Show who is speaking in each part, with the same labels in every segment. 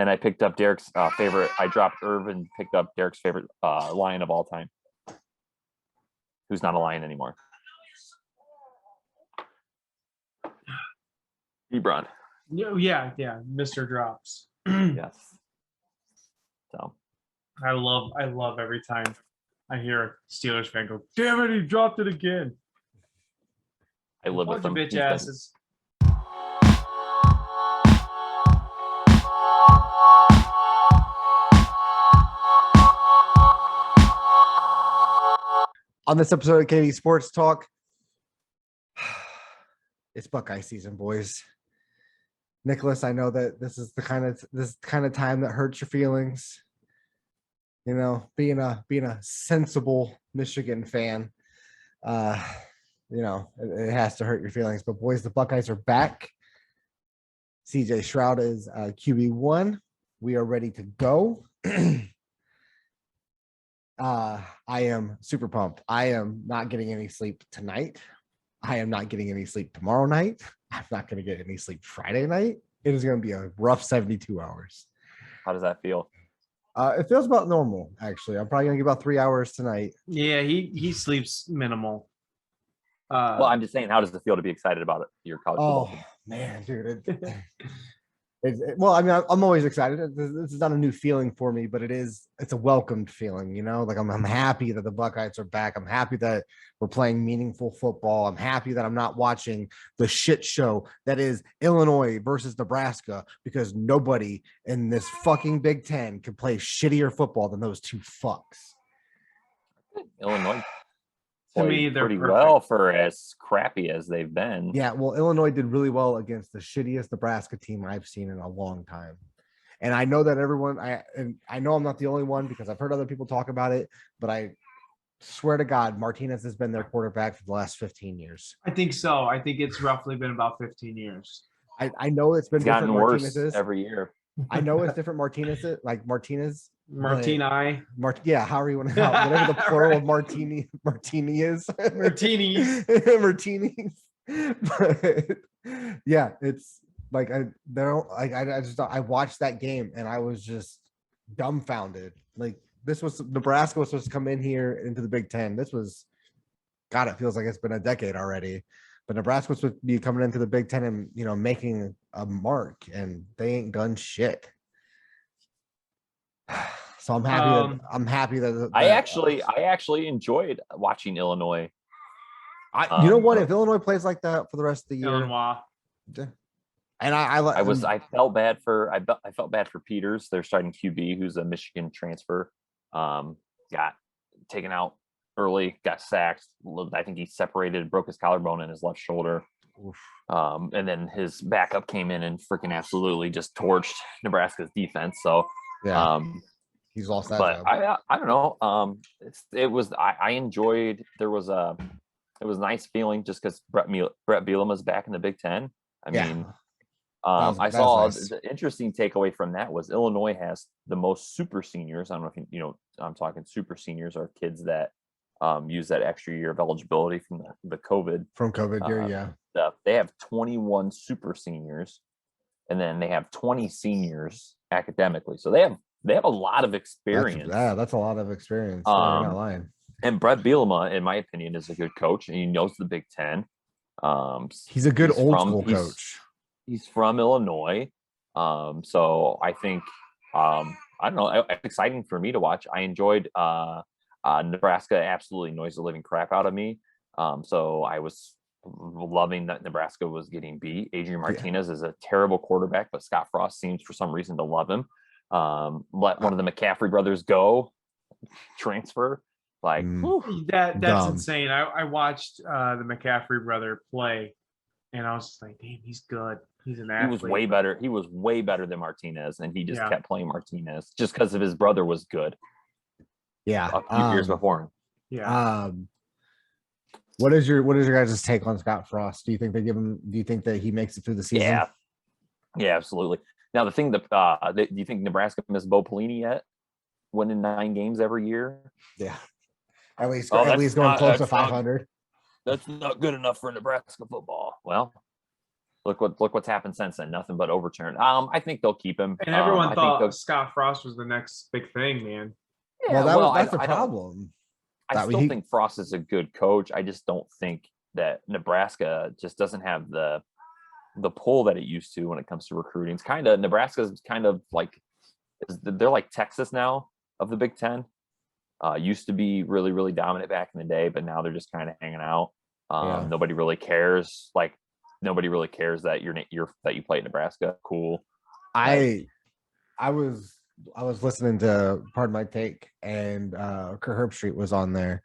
Speaker 1: And I picked up Derek's favorite. I dropped Irv and picked up Derek's favorite Lion of all time, who's not a Lion anymore. Ebron.
Speaker 2: Yeah, Mr. Drops.
Speaker 1: Yes. So
Speaker 2: I love every time I hear a Steelers fan go, "Damn it, he dropped it again."
Speaker 1: I live with
Speaker 2: Bunch
Speaker 1: him.
Speaker 2: of bitch asses.
Speaker 3: On this episode of KD Sports Talk, it's Buckeye season, boys. Nicholas, I know that this is the kind of time that hurts your feelings. You know, being a sensible Michigan fan, you know, it has to hurt your feelings. But boys, the Buckeyes are back. CJ Stroud is QB1. We are ready to go. I am super pumped. I am not getting any sleep tonight. I am not getting any sleep tomorrow night. I'm not going to get any sleep Friday night. It is going to be a rough 72 hours.
Speaker 1: how does that feel?
Speaker 3: It feels about normal, actually. I'm probably going to get about 3 hours tonight.
Speaker 2: Yeah, he sleeps minimal.
Speaker 1: Well, I'm just saying, how does it feel to be excited about it? Your college football?
Speaker 3: Oh, man, dude. Well, I mean, I'm always excited. This is not a new feeling for me, but it's a welcomed feeling, you know, like I'm happy that the Buckeyes are back. I'm happy that we're playing meaningful football. I'm happy that I'm not watching the shit show that is Illinois versus Nebraska, because nobody in this fucking Big Ten can play shittier football than those two fucks.
Speaker 1: Illinois
Speaker 2: To me, they're
Speaker 1: pretty
Speaker 2: perfect.
Speaker 1: well for as crappy as they've been.
Speaker 3: Yeah, well, Illinois did really well against the shittiest Nebraska team I've seen in a long time. And I know that I know I'm not the only one, because I've heard other people talk about it, but I swear to God, Martinez has been their quarterback for the last 15 years.
Speaker 2: I think so. I think it's roughly been about 15 years.
Speaker 3: I know it's been
Speaker 1: It's gotten
Speaker 3: different
Speaker 1: worse
Speaker 3: Martinez's.
Speaker 1: every year.
Speaker 3: I know it's different Martinez,
Speaker 2: Martini.
Speaker 3: yeah, however you want to whatever the plural of martini is.
Speaker 2: Martinis.
Speaker 3: Martinis. But yeah, it's like I watched that game and I was just dumbfounded. Like, Nebraska was supposed to come in here into the Big Ten. This was, God, it feels like it's been a decade already. But Nebraska was supposed to be coming into the Big Ten and, you know, making a mark, and they ain't done shit. So I'm happy that
Speaker 1: I actually enjoyed watching Illinois.
Speaker 3: you know what? If Illinois plays like that for the rest of the year,
Speaker 2: Illinois.
Speaker 3: and
Speaker 1: I felt bad for Peters, their starting QB, who's a Michigan transfer. Got taken out early, got sacked. I think he broke his collarbone in his left shoulder. And then his backup came in and freaking absolutely just torched Nebraska's defense. So
Speaker 3: yeah, he's lost that
Speaker 1: but
Speaker 3: job.
Speaker 1: I don't know. I enjoyed. It was a nice feeling just because Brett Bielema's back in the Big Ten. I mean, I saw nice. The interesting takeaway from that was Illinois has the most super seniors. I don't know if you know. I'm talking super seniors are kids that use that extra year of eligibility from the COVID
Speaker 3: year. Yeah,
Speaker 1: stuff. They have 21 super seniors, and then they have 20 seniors academically. So they have a lot of experience.
Speaker 3: That's a lot of experience. You're not lying.
Speaker 1: And Brett Bielema, in my opinion, is a good coach, and he knows the Big Ten.
Speaker 3: He's a good old school coach.
Speaker 1: He's from Illinois, so I think I don't know. It's exciting for me to watch. I enjoyed Nebraska. Absolutely annoys the living crap out of me. So I was loving that Nebraska was getting beat. Adrian Martinez is a terrible quarterback, but Scott Frost seems for some reason to love him. Let one of the McCaffrey brothers go transfer. Like
Speaker 2: that's
Speaker 3: dumb.
Speaker 2: insane. I watched the McCaffrey brother play, and I was just like, damn, he's good. He's an athlete.
Speaker 1: He was way better. He was way better than Martinez, and he just kept playing Martinez just because of his brother was good.
Speaker 3: Yeah,
Speaker 1: a few years before him.
Speaker 2: Yeah.
Speaker 3: What is your guys' take on Scott Frost? Do you think they give him? Do you think that he makes it through the season?
Speaker 1: Yeah, absolutely. Now the thing that do you think Nebraska missed Bo Pelini yet? Winning 9 games every year.
Speaker 3: Yeah, at least going close to 500.
Speaker 1: That's not good enough for Nebraska football. Well, look what's happened since then. Nothing but overturn. I think they'll keep him.
Speaker 2: And everyone
Speaker 1: I think
Speaker 2: thought Scott Frost was the next big thing, man.
Speaker 1: Yeah,
Speaker 3: that's the problem.
Speaker 1: I still think Frost is a good coach. I just don't think that Nebraska just doesn't have the pull that it used to when it comes to recruiting. It's kind of Nebraska's kind of like they're like Texas now of the Big Ten. Used to be really, really dominant back in the day, but now they're just kind of hanging out. Nobody really cares. Like nobody really cares that that you play at Nebraska. Cool.
Speaker 3: I was listening to Pardon My Take, and Kurt Herbstreit was on there,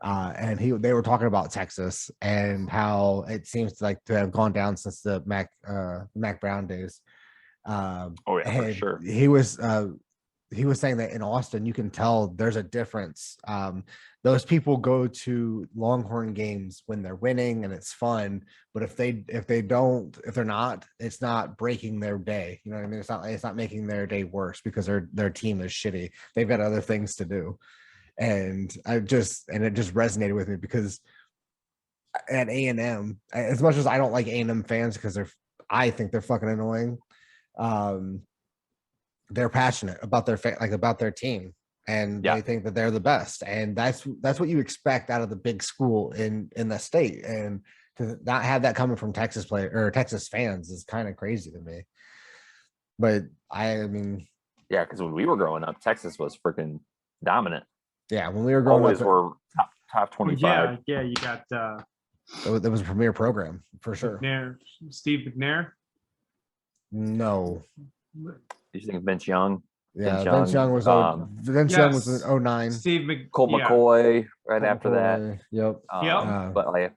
Speaker 3: and they were talking about Texas and how it seems to have gone down since the Mac Brown days.
Speaker 1: For sure.
Speaker 3: He was saying that in Austin, you can tell there's a difference. Those people go to Longhorn games when they're winning and it's fun, but if they're not, it's not breaking their day. You know what I mean? It's not making their day worse because their team is shitty. They've got other things to do. And it just resonated with me because at A&M, as much as I don't like A&M fans because I think they're fucking annoying, they're passionate about their team, and they think that they're the best, and that's what you expect out of the big school in the state. And to not have that coming from Texas Texas fans is kind of crazy to me. But I mean,
Speaker 1: yeah, because when we were growing up, Texas was freaking dominant.
Speaker 3: Yeah, when we were growing
Speaker 1: up, were top 25.
Speaker 2: Yeah, you got.
Speaker 3: That was a premier program for sure.
Speaker 2: Steve McNair.
Speaker 3: No.
Speaker 1: You think Vince Young?
Speaker 3: Yeah, Vince Young was Young was in 09.
Speaker 1: Colt McCoy after that.
Speaker 3: Yep.
Speaker 1: But like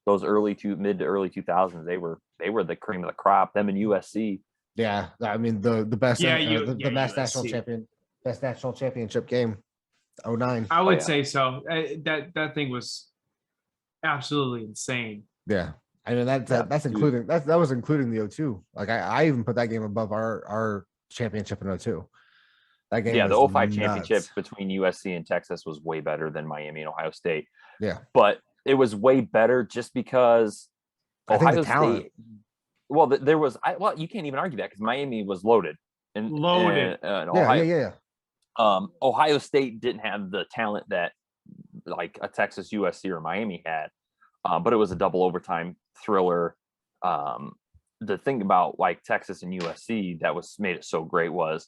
Speaker 1: those mid to early 2000s, they were the cream of the crop. Them and USC.
Speaker 3: Yeah, I mean the best. The best
Speaker 2: USC.
Speaker 3: national championship game. 09.
Speaker 2: I would say so. That thing was absolutely insane.
Speaker 3: Yeah. I mean that's including that was including the 02. Like I even put that game above our championship in 02. That game,
Speaker 1: the 05 championship between USC and Texas was way better than Miami and Ohio State.
Speaker 3: Yeah,
Speaker 1: but it was way better just because Ohio State. Well, there was. You can't even argue that because Miami was loaded.
Speaker 3: Yeah.
Speaker 1: Ohio State didn't have the talent that like a Texas, USC, or Miami had, but it was a double overtime thriller. The thing about like Texas and USC that made it so great was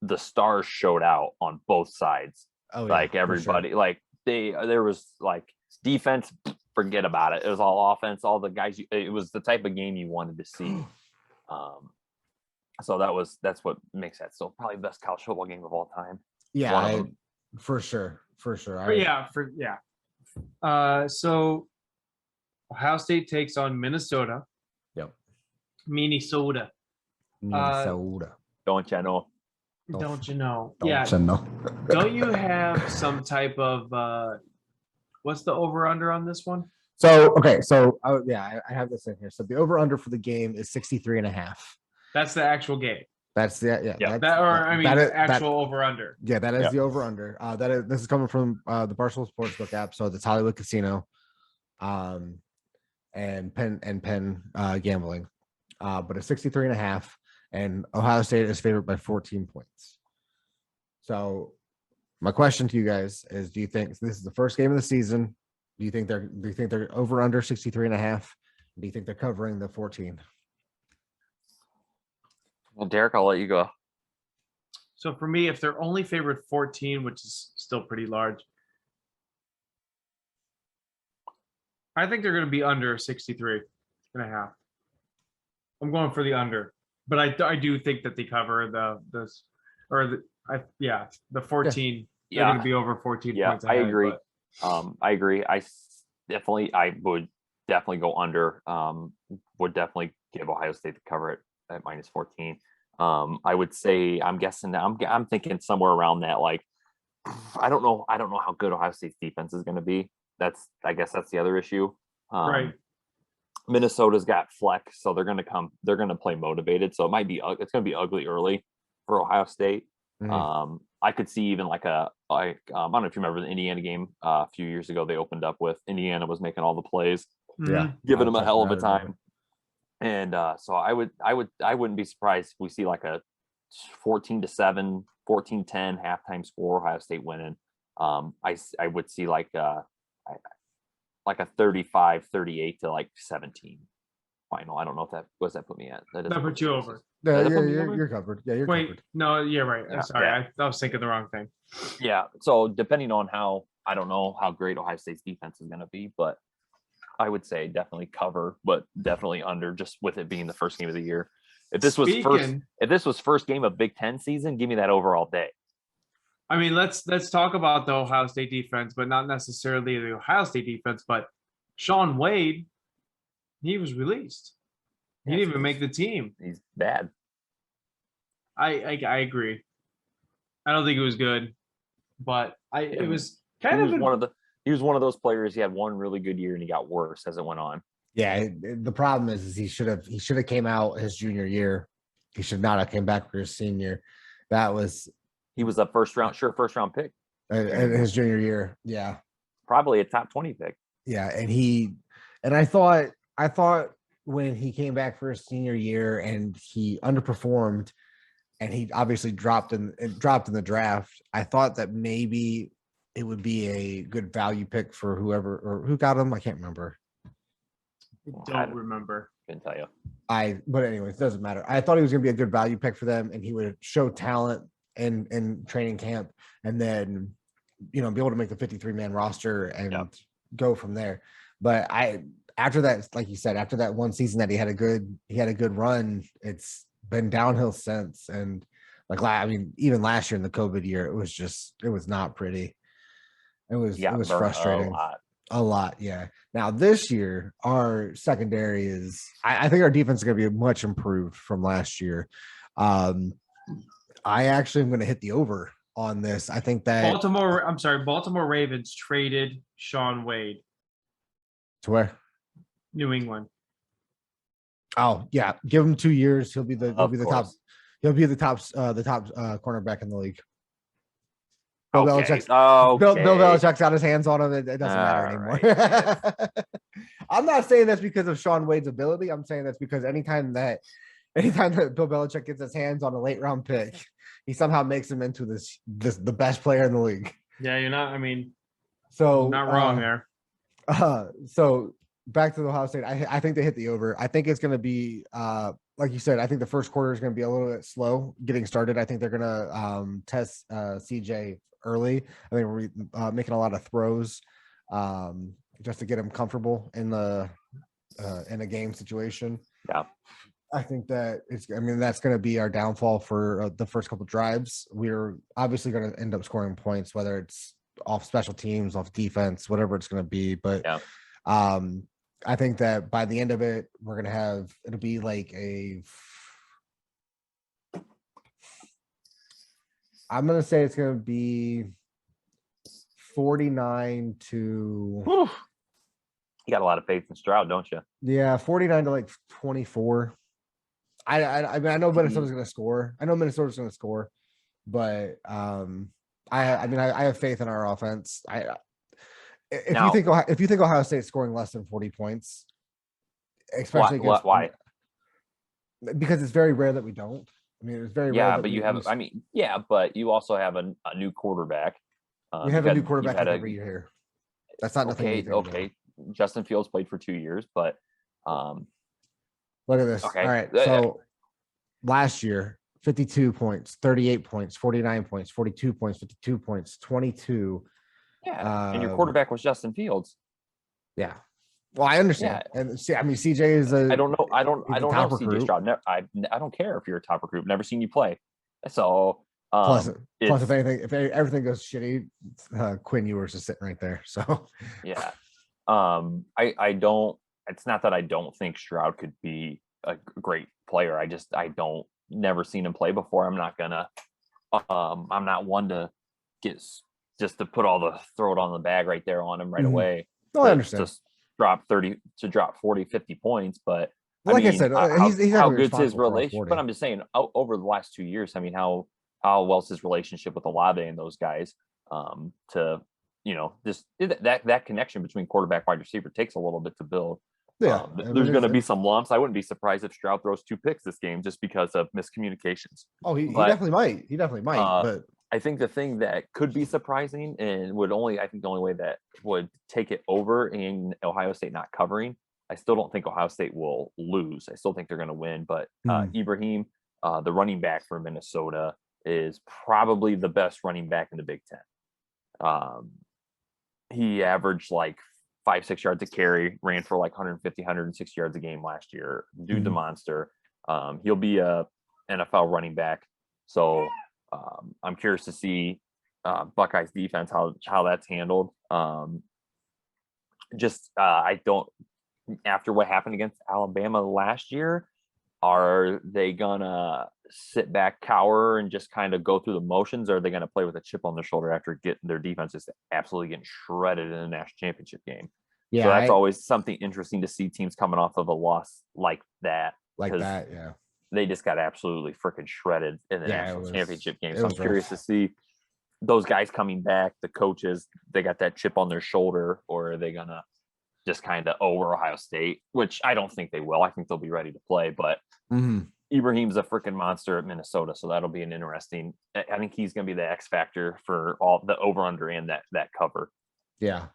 Speaker 1: the stars showed out on both sides. Like everybody, sure. There was like defense, forget about it. It was all offense. All the guys. It was the type of game you wanted to see. So that's what makes that so probably the best college football game of all time.
Speaker 3: Yeah, for sure.
Speaker 2: So Ohio State takes on Minnesota.
Speaker 3: Yep.
Speaker 2: Minnesota.
Speaker 1: Don't you know?
Speaker 2: Don't you know?
Speaker 3: Don't you know?
Speaker 2: Don't you have some type of what's the over under on this one?
Speaker 3: So I have this in here. So the over under for the game is 63.5.
Speaker 2: That's the actual game.
Speaker 3: That's the
Speaker 2: actual over under.
Speaker 3: Yeah, that is the over under. This is coming from the Barstool Sportsbook app. So it's Hollywood Casino, and Penn gambling. But it's 63.5, and Ohio State is favored by 14 points. So my question to you guys is: do you think this is the first game of the season? Do you think they're over under 63.5? Do you think they're covering the 14?
Speaker 1: Well, Derek, I'll let you go.
Speaker 2: So for me, if they're only favored 14, which is still pretty large, I think they're going to be under 63.5. I'm going for the under, but I do think that they cover the 14. They're going to be over 14 points.
Speaker 1: I agree. I agree. I would definitely go under. Would definitely give Ohio State to cover it at minus 14. I would say I'm thinking somewhere around that. Like, I don't know how good Ohio State's defense is going to be. I guess that's the other issue.
Speaker 2: Right.
Speaker 1: Minnesota's got flex, so they're going to play motivated. So it's going to be ugly early for Ohio State. Mm-hmm. I could see even I don't know if you remember the Indiana game a few years ago. They opened up with Indiana was making all the plays,
Speaker 3: yeah,
Speaker 1: giving them a hell of a time. And so I wouldn't be surprised if we see like a 14-7, 14-10 halftime score, Ohio State winning. I would see like a 35-38 to like 17 final. I don't know if that put me at.
Speaker 2: That put you over.
Speaker 3: Yeah,
Speaker 1: Does that put me
Speaker 3: you're,
Speaker 1: over?
Speaker 3: you're covered. Yeah, you're
Speaker 2: Wait,
Speaker 3: covered.
Speaker 2: no, you're right.
Speaker 1: Yeah,
Speaker 2: Sorry,
Speaker 1: yeah.
Speaker 2: I was thinking the wrong thing.
Speaker 1: Yeah. So depending on I don't know how great Ohio State's defense is going to be, but I would say definitely cover, but definitely under, just with it being the first game of the year. If this was first game of Big Ten season, give me that over all day.
Speaker 2: I mean, let's talk about the Ohio State defense, but not necessarily the Ohio State defense. But Shaun Wade, he was released. He didn't even make the team.
Speaker 1: He's bad.
Speaker 2: I agree. I don't think it was good, but it was kind
Speaker 1: he
Speaker 2: of
Speaker 1: was one of those players. He had one really good year and he got worse as it went on.
Speaker 3: Yeah, the problem is he should have came out his junior year. He should not have came back for his senior.
Speaker 1: He was a first round pick
Speaker 3: in his junior year. Yeah,
Speaker 1: probably a top 20 pick.
Speaker 3: Yeah, and I thought when he came back for his senior year and he underperformed, and he obviously dropped in the draft, I thought that maybe it would be a good value pick for whoever or who got him. I can't remember.
Speaker 2: I don't remember.
Speaker 1: Couldn't tell you.
Speaker 3: But anyways, it doesn't matter. I thought he was going to be a good value pick for them, and he would show talent in training camp, and then be able to make the 53-man roster and go from there. But after that, like you said, after that one season that he had a good run, it's been downhill since. And even last year in the COVID year, it was not pretty. It was frustrating. A lot, yeah. Now this year, our secondary is. I think our defense is going to be much improved from last year. I actually am going to hit the over on this. I think that
Speaker 2: Baltimore Ravens traded Shaun Wade
Speaker 3: to where?
Speaker 2: New England.
Speaker 3: Oh yeah, give him 2 years. He'll be the top cornerback in the league. Bill Belichick's got his hands on him. It doesn't matter anymore. Right. I'm not saying that's because of Shaun Wade's ability. I'm saying that's because anytime that Bill Belichick gets his hands on a late round pick, he somehow makes him into the best player in the league.
Speaker 2: Yeah, you're not. I mean,
Speaker 3: so
Speaker 2: not wrong there.
Speaker 3: So back to the Ohio State. I think they hit the over. I think it's going to be like you said. I think the first quarter is going to be a little bit slow getting started. I think they're going to test CJ early. I think we're making a lot of throws just to get him comfortable in a game situation.
Speaker 1: Yeah.
Speaker 3: I think that that's going to be our downfall for the first couple drives. We're obviously going to end up scoring points, whether it's off special teams, off defense, whatever it's going to be. But I think that by the end of it, it'll be like I'm going to say it's going to be 49 to.
Speaker 1: Whew. You got a lot of faith in Stroud, don't you?
Speaker 3: Yeah, 49 to like 24. I mean, I know Minnesota's going to score. But I have faith in our offense. If you think Ohio State's scoring less than 40 points, especially
Speaker 1: why?
Speaker 3: Because it's very rare that we don't. I mean, it's very rare.
Speaker 1: Yeah, but you have. I mean, yeah, but you also have a new quarterback.
Speaker 3: We have a new quarterback every year here. That's not nothing.
Speaker 1: Okay. Justin Fields played for 2 years, but
Speaker 3: look at this.
Speaker 1: Okay.
Speaker 3: All right. So last year, 52 points, 38 points, 49 points, 42 points, 52 points, 22.
Speaker 1: Yeah. And your quarterback was Justin Fields.
Speaker 3: Yeah. Well, I understand. Yeah. And see, I mean, CJ is
Speaker 1: I don't know CJ Stroud. I don't care if you're a top recruit. Never seen you play. So
Speaker 3: plus if everything goes shitty, Quinn Ewers is sitting right there. So
Speaker 1: yeah. I don't. It's not that I don't think Stroud could be a great player. I don't. Never seen him play before. I'm not one to throw it on the bag right there on him right away.
Speaker 3: No, I understand.
Speaker 1: Just drop 40, 50 points, but
Speaker 3: like I said,
Speaker 1: how good's his relationship? But I'm just saying, over the last 2 years, I mean, how well's his relationship with Olave and those guys? To just that connection between quarterback wide receiver takes a little bit to build.
Speaker 3: Yeah,
Speaker 1: There's going to be some lumps. I wouldn't be surprised if Stroud throws 2 picks this game just because of miscommunications.
Speaker 3: Oh, he
Speaker 1: But,
Speaker 3: definitely might. He definitely might. But
Speaker 1: I think the thing that could be surprising and I think the only way that would take it over in Ohio State not covering, I still don't think Ohio State will lose. I still think they're going to win. But Ibrahim, the running back for Minnesota, is probably the best running back in the Big Ten. He averaged like 5-6 yards a carry, ran for like 150, 160 yards a game last year. Dude's a monster. He'll be a NFL running back. So I'm curious to see Buckeyes defense, how that's handled. I don't, after what happened against Alabama last year, are they gonna sit back, cower, and just kind of go through the motions? Or are they gonna play with a chip on their shoulder after getting their defense just absolutely getting shredded in the national championship game? Yeah, so that's always something interesting to see, teams coming off of a loss like that.
Speaker 3: Yeah.
Speaker 1: They just got absolutely freaking shredded in the national championship game. So I'm curious to see those guys coming back, the coaches, they got that chip on their shoulder, or are they gonna just kind of over Ohio State, which I don't think they will. I think they'll be ready to play, but Ibrahim's a freaking monster at Minnesota, so that'll be an interesting. I think he's going to be the X factor for all the over under and that cover.
Speaker 3: Yeah,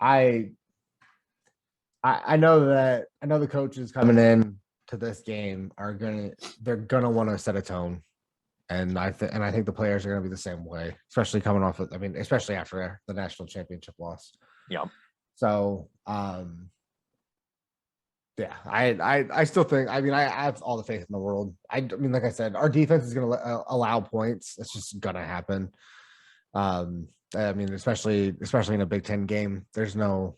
Speaker 3: I know the coaches coming in to this game they're gonna want to set a tone, and I think the players are gonna be the same way, especially coming off of. I mean, especially after the national championship loss.
Speaker 1: Yeah.
Speaker 3: So, yeah, I still think. I mean, I have all the faith in the world. I mean, like I said, our defense is going to allow points. It's just going to happen. I mean, especially in a Big Ten game, there's no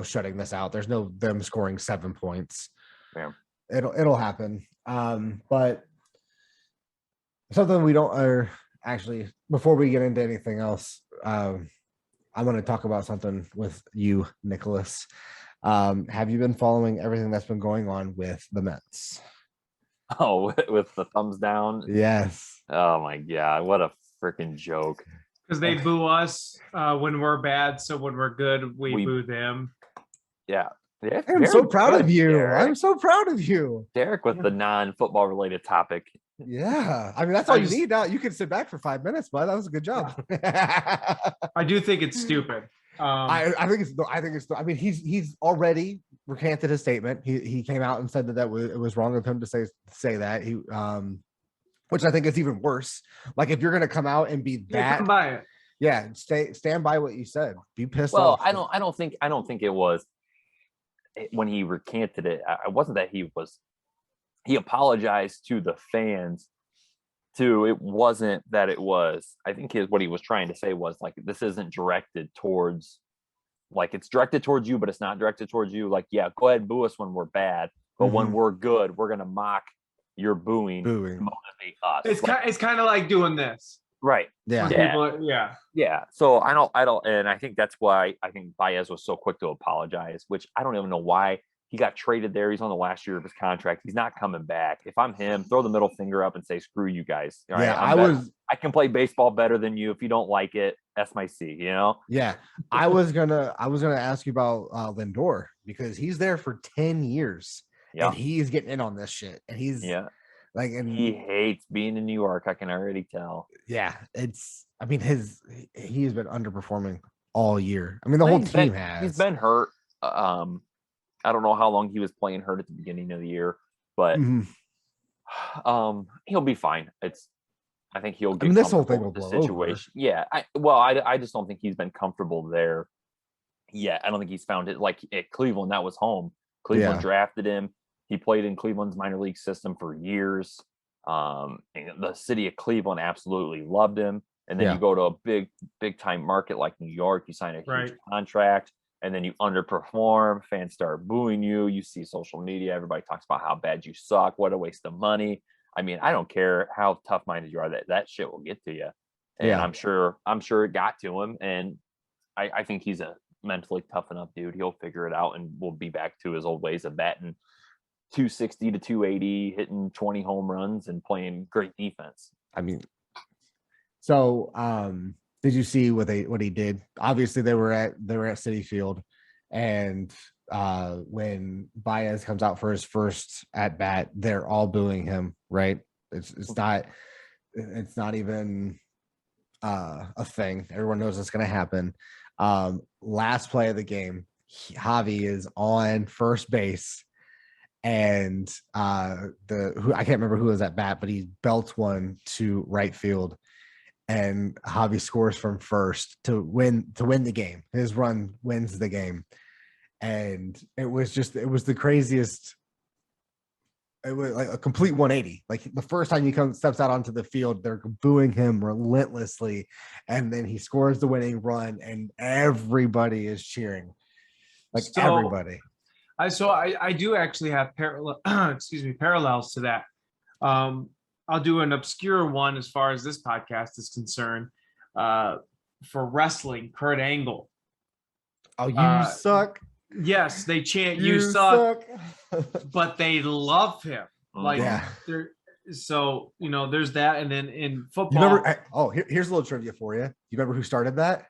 Speaker 3: shutting this out. There's no them scoring 7 points.
Speaker 1: Yeah.
Speaker 3: It'll happen. But something we don't are actually, before we get into anything else, I'm going to talk about something with you, Nicholas. Have you been following everything that's been going on with the Mets?
Speaker 1: Oh, with the thumbs down?
Speaker 3: Yes.
Speaker 1: Oh my God, what a freaking joke.
Speaker 2: Because they boo us when we're bad, so when we're good, we boo them.
Speaker 1: Yeah.
Speaker 3: I'm so proud of you. Derek. I'm so proud of you.
Speaker 1: Derek with the non-football related topic.
Speaker 3: Yeah. I mean, that's all you need now. You can sit back for 5 minutes, but that was a good job.
Speaker 2: I do think it's stupid.
Speaker 3: I think it's I mean, he's already recanted his statement. He came out and said that it was wrong of him to say that. He which I think is even worse. Like, if you're going to come out and be that, stand by what you said. Be pissed off.
Speaker 1: Well, I don't think it was when he recanted it. It wasn't that he apologized to the fans. It wasn't that it was. I think what he was trying to say was, like, this isn't directed towards, like, it's directed towards you, but it's not directed towards you. Like, yeah, go ahead, boo us when we're bad, but when we're good, we're gonna mock your booing. to motivate us.
Speaker 2: It's kind of like doing this,
Speaker 1: right?
Speaker 2: Yeah.
Speaker 1: Yeah. So I don't, and I think that's why I think Baez was so quick to apologize. Which I don't even know why. He got traded there. He's on the last year of his contract. He's not coming back. If I'm him, throw the middle finger up and say, screw you guys. All right? I can play baseball better than you. If you don't like it, that's my C, you know?
Speaker 3: Yeah. I was gonna ask you about Lindor, because he's there for 10 years. Yeah. And he's getting in on this shit. And he's and
Speaker 1: he hates being in New York. I can already tell.
Speaker 3: Yeah. He's been underperforming all year. I mean, the whole team has.
Speaker 1: He's been hurt. I don't know how long he was playing hurt at the beginning of the year, but he'll be fine. I think he'll get
Speaker 3: this whole thing will blow
Speaker 1: situation. Over. Yeah. I just don't think he's been comfortable there yet. I don't think he's found it. Like at Cleveland, that was home. Cleveland drafted him. He played in Cleveland's minor league system for years. And the city of Cleveland absolutely loved him. And then you go to a big time market like New York, you sign a huge contract. And then you underperform, fans start booing you. You see social media, everybody talks about how bad you suck. What a waste of money. I mean, I don't care how tough-minded you are, that shit will get to you. And I'm sure it got to him. And I think he's a mentally tough enough dude. He'll figure it out and we'll be back to his old ways of batting 260 to 280, hitting 20 home runs and playing great defense.
Speaker 3: I mean, so did you see what he did? Obviously, they were at Citi Field, and when Baez comes out for his first at bat, they're all booing him, right? It's not even a thing. Everyone knows it's going to happen. Last play of the game, Javi is on first base, and I can't remember who was at bat, but he belts one to right field, and Javi scores from first to win the game. His run wins the game, and it was the craziest. It was like a complete 180. Like the first time he steps out onto the field, they're booing him relentlessly, and then he scores the winning run, and everybody is cheering, like everybody.
Speaker 2: I do actually have parallels to that. I'll do an obscure one as far as this podcast is concerned. For wrestling, Kurt Angle.
Speaker 3: Oh, you suck.
Speaker 2: Yes, they chant "You suck," but they love him. Like, so there's that, and then in football.
Speaker 3: Here's a little trivia for you. You remember who started that?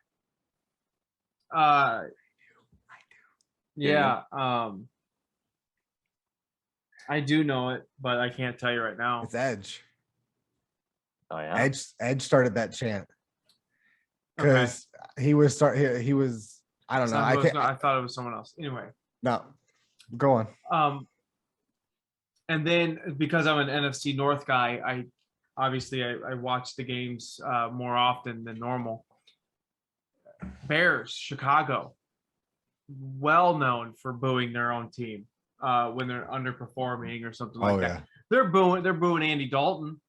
Speaker 2: I do. Yeah. I do know it, but I can't tell you right now.
Speaker 3: It's Edge.
Speaker 1: Oh yeah.
Speaker 3: Edge started that chant because he was I don't know.
Speaker 2: I thought it was someone else. Anyway.
Speaker 3: No, go on.
Speaker 2: And then because I'm an NFC North guy, I watch the games more often than normal. Bears, Chicago, well known for booing their own team when they're underperforming or something like that. They're booing Andy Dalton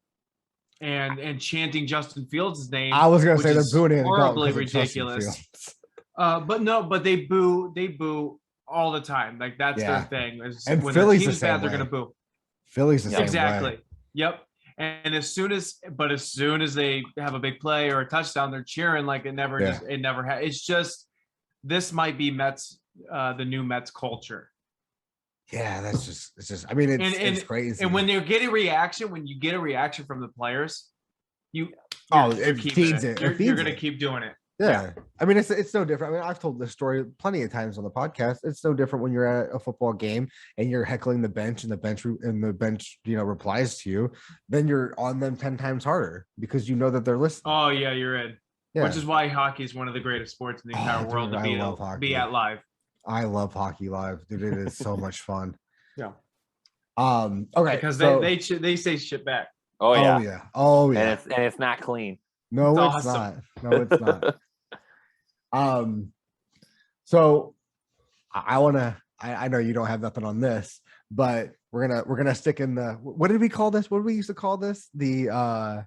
Speaker 2: and chanting Justin Fields' name.
Speaker 3: I was gonna say they're booing Andy Dalton.
Speaker 2: Horribly ridiculous. But they boo all the time. Like that's their thing.
Speaker 3: And
Speaker 2: when
Speaker 3: Philly's
Speaker 2: the team's
Speaker 3: the same
Speaker 2: bad, they're
Speaker 3: way.
Speaker 2: gonna boo.
Speaker 3: Philly's the same
Speaker 2: Exactly.
Speaker 3: way.
Speaker 2: Yep. And as soon as they have a big play or a touchdown, they're cheering like it never had. It's just this might be Mets, the new Mets culture.
Speaker 3: Yeah, it's just. I mean, it's crazy.
Speaker 2: And when you get a reaction from the players, you're gonna keep doing it.
Speaker 3: Yeah. I mean, it's no different. I mean, I've told this story plenty of times on the podcast. It's no different when you're at a football game and you're heckling the bench, and the bench replies to you. Then you're on them 10 times harder because you know that they're listening.
Speaker 2: Oh yeah, you're in. Yeah. Which is why hockey is one of the greatest sports in the entire world to be at live.
Speaker 3: I love hockey live, dude. It is so much fun.
Speaker 2: Yeah.
Speaker 3: Okay.
Speaker 2: Because they say shit back.
Speaker 1: Oh yeah.
Speaker 3: Oh yeah.
Speaker 1: And it's not clean.
Speaker 3: No, it's not. No, it's not. So I know you don't have nothing on this, but we're gonna stick in the, what did we call this? What did we used to call this? The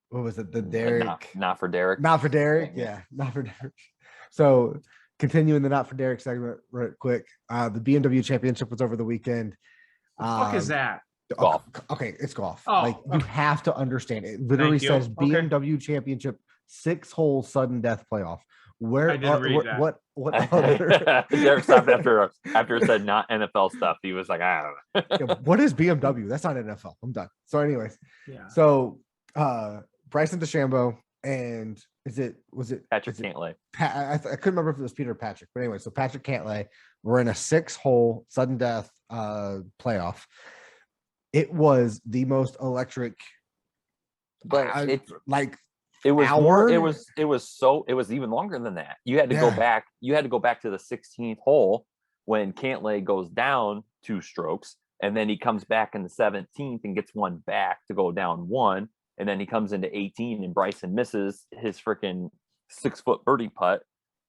Speaker 3: what was it? The Derek?
Speaker 1: Not for Derek.
Speaker 3: Not for Derek. Yeah, not for Derek. So continuing the not for Derek segment real quick. The BMW championship was over the weekend.
Speaker 2: What the fuck is that?
Speaker 3: Golf. Okay, it's golf. You have to understand. It literally says BMW championship 6-hole sudden death playoff. What other?
Speaker 1: Derek stopped after it said not NFL stuff. He was like, I don't
Speaker 3: know. What is BMW? That's not NFL. I'm done. So, anyways, So Bryson DeChambeau and was it
Speaker 1: Patrick Cantlay?
Speaker 3: I couldn't remember if it was Peter or Patrick, but anyway, so Patrick Cantlay were in a 6-hole sudden death playoff. It was the most electric,
Speaker 1: but it was
Speaker 3: hour?
Speaker 1: more. It was even longer than that. You had to go back. You had to go back to the 16th hole when Cantlay goes down 2 strokes, and then he comes back in the 17th and gets one back to go down 1, and then he comes into 18, and Bryson misses his freaking 6-foot birdie putt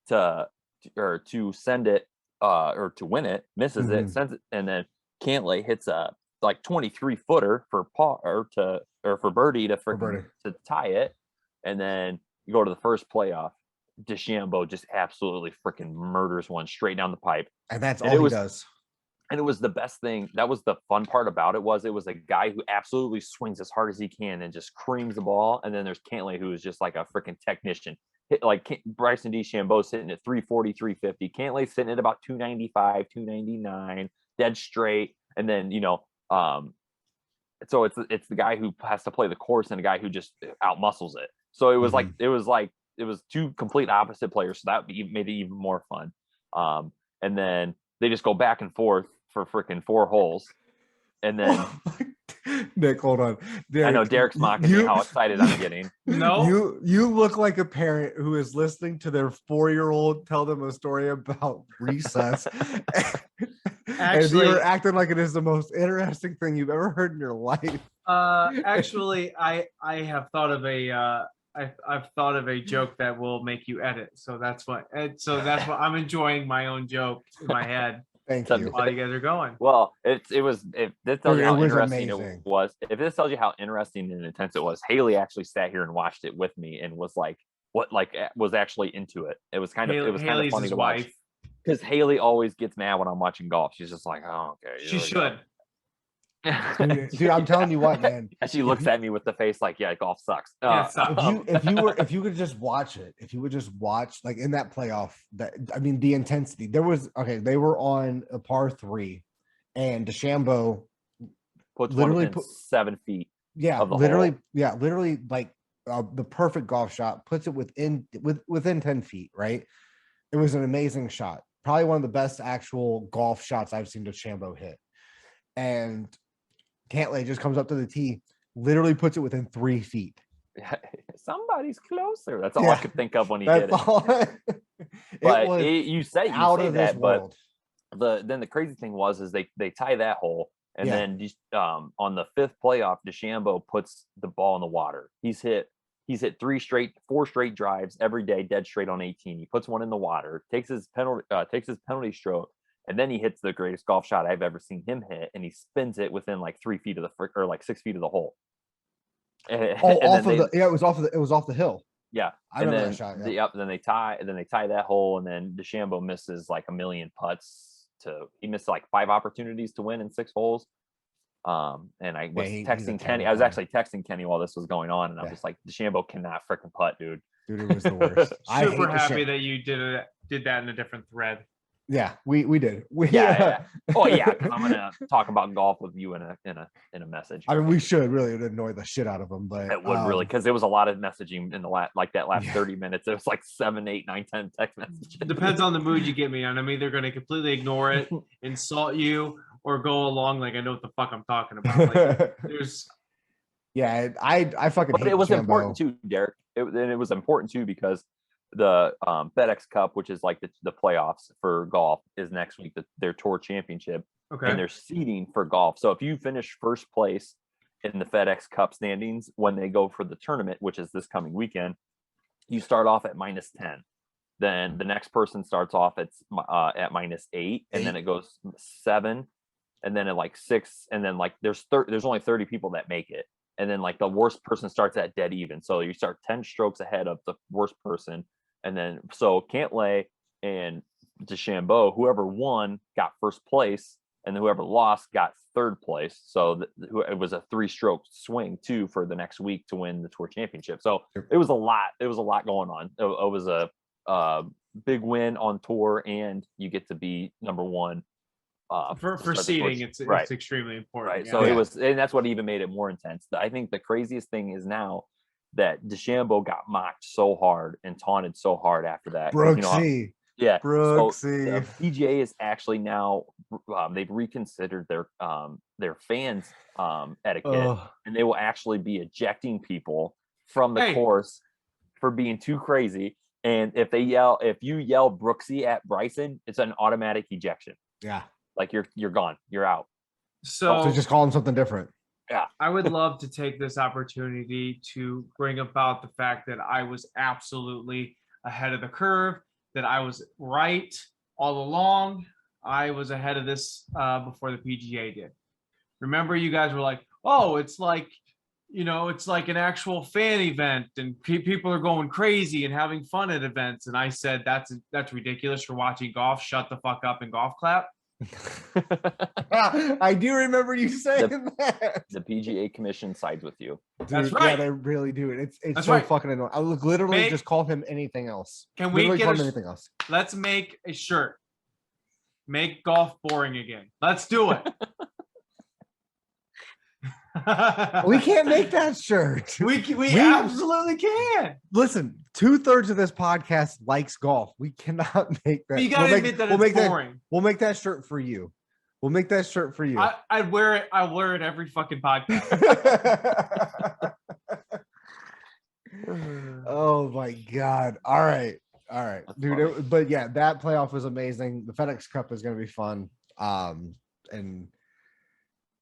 Speaker 1: to send it or to win it, misses it, sends it, and then Cantlay hits a 23-footer for birdie to tie it, and then you go to the first playoff. DeChambeau just absolutely freaking murders one straight down the pipe,
Speaker 3: and that's all he does.
Speaker 1: And it was the best thing. That was the fun part about it was a guy who absolutely swings as hard as he can and just creams the ball, and then there's Cantlay, who is just like a freaking technician. Bryson DeChambeau's sitting at 340, 350. Cantlay's sitting at about 295, 299, dead straight, and then so it's the guy who has to play the course and a guy who just outmuscles it. So it was it was 2 complete opposite players. So that made it even more fun. and then they just go back and forth for freaking 4 holes. And then
Speaker 3: Nick, hold on.
Speaker 1: I know Derek's mocking me how excited I'm getting.
Speaker 2: No,
Speaker 3: you look like a parent who is listening to their 4-year-old tell them a story about recess.
Speaker 2: actually,
Speaker 3: and you're acting like it is the most interesting thing you've ever heard in your life.
Speaker 2: actually, I have thought of a I've thought of a joke that will make you edit. So that's what I'm enjoying my own joke in my head.
Speaker 3: Thank you.
Speaker 2: While you guys are going.
Speaker 1: Well, if this tells you how interesting
Speaker 3: amazing.
Speaker 1: it was, if this tells you how interesting and intense it was, Haley actually sat here and watched it with me and was like, was actually into it. It was kind of funny to watch because Haley always gets mad when I'm watching golf. She's just like, oh, okay.
Speaker 2: She should.
Speaker 3: Dude, I'm telling you what, man.
Speaker 1: And she looks at me with the face like, yeah, golf sucks.
Speaker 3: If you could just watch it, if you would just watch like in that playoff, the intensity. They were on a par 3, and DeChambeau
Speaker 1: puts literally 7 feet.
Speaker 3: Yeah, literally, hole. Yeah, literally like the perfect golf shot, puts it within 10 feet. Right, it was an amazing shot. Probably one of the best actual golf shots I've seen DeChambeau hit, and Cantlay just comes up to the tee, literally puts it within 3 feet.
Speaker 1: Somebody's closer. That's all I could think of when he did it. But you say that, world. But then the crazy thing is they tie that hole, and then on the 5th playoff, DeChambeau puts the ball in the water. He's hit 4 straight drives every day, dead straight on 18. He puts one in the water, takes his penalty stroke. And then he hits the greatest golf shot I've ever seen him hit, and he spins it within like 3 feet of or like 6 feet of the hole.
Speaker 3: It was off the hill.
Speaker 1: Yeah,
Speaker 3: I remember that shot. Yeah.
Speaker 1: Then they tie that hole, and then DeChambeau misses like a million putts. He missed like 5 opportunities to win in 6 holes. And I was texting Kenny. I was actually texting Kenny while this was going on, and I was just like, DeChambeau cannot freaking putt, dude.
Speaker 3: Dude, it was the worst.
Speaker 2: Super happy that you did that in a different thread.
Speaker 3: Yeah, we did.
Speaker 1: Yeah. Oh yeah, because I'm gonna talk about golf with you in a message.
Speaker 3: I mean, we should really annoy the shit out of them, but
Speaker 1: it would really, because there was a lot of messaging in the last 30 minutes. It was like 7, 8, 9, 10 text messages.
Speaker 2: It depends on the mood you get me on. I'm either gonna completely ignore it, insult you, or go along like I know what the fuck I'm talking about. Like, there's.
Speaker 3: Yeah, I fucking. But
Speaker 1: it was important too, Derek. It was important too because the FedEx Cup, which is like the playoffs for golf, is next week, their tour championship.
Speaker 2: Okay.
Speaker 1: And they're seeding for golf. So if you finish first place in the FedEx Cup standings when they go for the tournament, which is this coming weekend, you start off at -10. Then the next person starts off at -8, and then it goes 7, and then at like 6, and then like there's only 30 people that make it. And then like the worst person starts at dead even. So you start 10 strokes ahead of the worst person. And then so Cantlay and DeChambeau, whoever won got first place, and whoever lost got 3rd place. So it was a 3-stroke swing too for the next week to win the tour championship. So it was a lot. It was a lot going on. It was a big win on tour, and you get to be number 1.
Speaker 2: For seeding, it's extremely important.
Speaker 1: Right. Yeah. So it was, and that's what even made it more intense. I think the craziest thing is now that DeChambeau got mocked so hard and taunted so hard after that.
Speaker 3: Brooksy.
Speaker 1: Brooksy. So the PGA is actually now they've reconsidered their fans etiquette, and they will actually be ejecting people from the course for being too crazy. And if you yell Brooksy at Bryson, it's an automatic ejection.
Speaker 3: Yeah.
Speaker 1: Like you're gone. You're out.
Speaker 2: So
Speaker 3: just call him something different.
Speaker 1: Yeah.
Speaker 2: I would love to take this opportunity to bring about the fact that I was absolutely ahead of the curve, that I was right all along. I was ahead of this before the PGA did. Remember, you guys were like, oh, it's like, it's like an actual fan event and people are going crazy and having fun at events. And I said, that's ridiculous. You're watching golf. Shut the fuck up and golf clap.
Speaker 3: I do remember you saying that.
Speaker 1: The PGA Commission sides with you.
Speaker 3: Dude,
Speaker 2: that's right.
Speaker 3: Yeah, they really do. It's so fucking annoying. I would literally just call him anything else.
Speaker 2: Can we get
Speaker 3: anything else?
Speaker 2: Let's make a shirt. Make golf boring again. Let's do it.
Speaker 3: We can't make that shirt.
Speaker 2: We absolutely can.
Speaker 3: Listen, 2/3 of this podcast likes golf. We cannot make that.
Speaker 2: You gotta admit that it's boring.
Speaker 3: We'll make that shirt for you. We'll make that shirt for you.
Speaker 2: I'd wear it. I wear it every fucking podcast.
Speaker 3: Oh my God. All right, dude. But yeah, that playoff was amazing. The FedEx Cup is going to be fun. And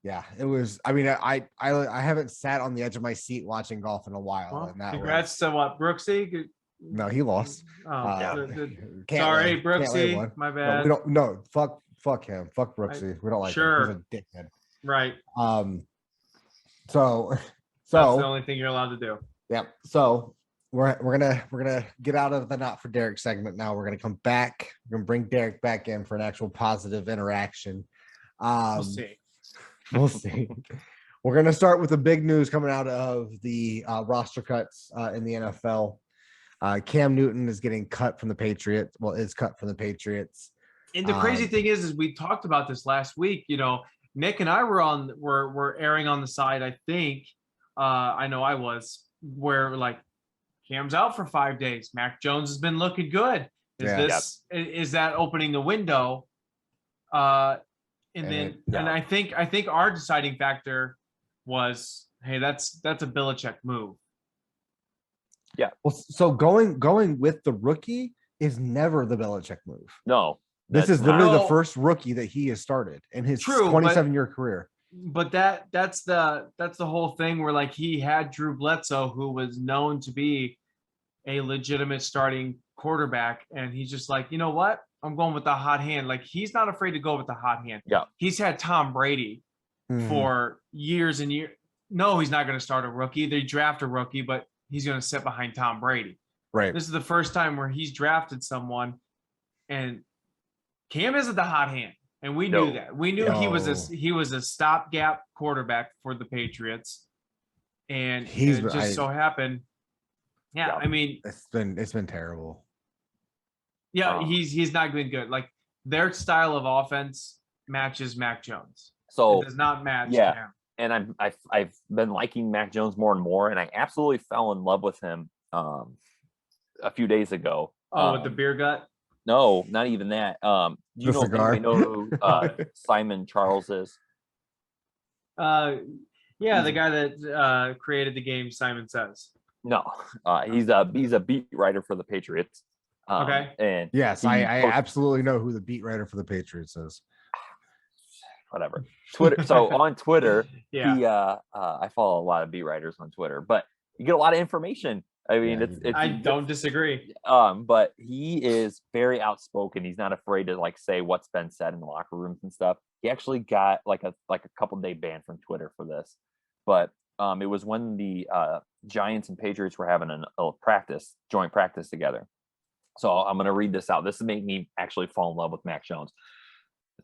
Speaker 3: yeah, it was. I mean, I haven't sat on the edge of my seat watching golf in a while.
Speaker 2: Well,
Speaker 3: and that
Speaker 2: congrats to what, Brooksy?
Speaker 3: No, he lost.
Speaker 2: Sorry, Brooksy. My bad.
Speaker 3: No, we don't. No, fuck him. Fuck Brooksy. We don't like him. He's a dickhead.
Speaker 2: Right.
Speaker 3: So
Speaker 2: that's the only thing you're allowed to do.
Speaker 3: Yeah. So we're gonna get out of the not for Derek segment now. We're gonna come back. We're gonna bring Derek back in for an actual positive interaction.
Speaker 2: We'll see.
Speaker 3: We'll see. We're gonna start with the big news coming out of the roster cuts in the NFL. Cam Newton is getting cut from the Patriots. Well, is cut from the Patriots.
Speaker 2: And the crazy thing is we talked about this last week. You know, Nick and I were airing on the side. I think I know I was, where like Cam's out for 5 days. Mac Jones has been looking good. Is that opening the window? And I think our deciding factor was, hey, that's a Belichick move.
Speaker 3: Yeah. Well, so going with the rookie is never the Belichick move.
Speaker 1: No.
Speaker 3: This is literally the first rookie that he has started in his 27-year career.
Speaker 2: But that's the whole thing where like he had Drew Bledsoe, who was known to be a legitimate starting quarterback, and he's just like, you know what? I'm going with the hot hand. Like, he's not afraid to go with the hot hand.
Speaker 1: Yeah.
Speaker 2: He's had Tom Brady for years and years. No, he's not going to start a rookie. They draft a rookie, but he's going to sit behind Tom Brady.
Speaker 3: Right.
Speaker 2: This is the first time where he's drafted someone, and Cam isn't the hot hand. And we knew that. We knew he was a stopgap quarterback for the Patriots. And it just so happened. Yeah, I mean,
Speaker 3: it's been terrible.
Speaker 2: Yeah, he's not been good. Like, their style of offense matches Mac Jones.
Speaker 1: So
Speaker 2: it does not match Cam.
Speaker 1: And I've been liking Mac Jones more and more, and I absolutely fell in love with him a few days ago.
Speaker 2: With the beer gut?
Speaker 1: No, not even that. Do you know who Simon Charles is?
Speaker 2: Yeah, the guy that created the game Simon Says.
Speaker 1: No, he's a beat writer for the Patriots.
Speaker 2: Okay.
Speaker 1: And
Speaker 3: yes, I absolutely know who the beat writer for the Patriots is.
Speaker 1: Whatever. Twitter. So on Twitter, I follow a lot of beat writers on Twitter, but you get a lot of information. I mean,
Speaker 2: I don't disagree.
Speaker 1: But he is very outspoken. He's not afraid to like say what's been said in the locker rooms and stuff. He actually got like a couple-day ban from Twitter for this. But it was when the Giants and Patriots were having a joint practice together. So I'm going to read this out. This made me actually fall in love with Mac Jones.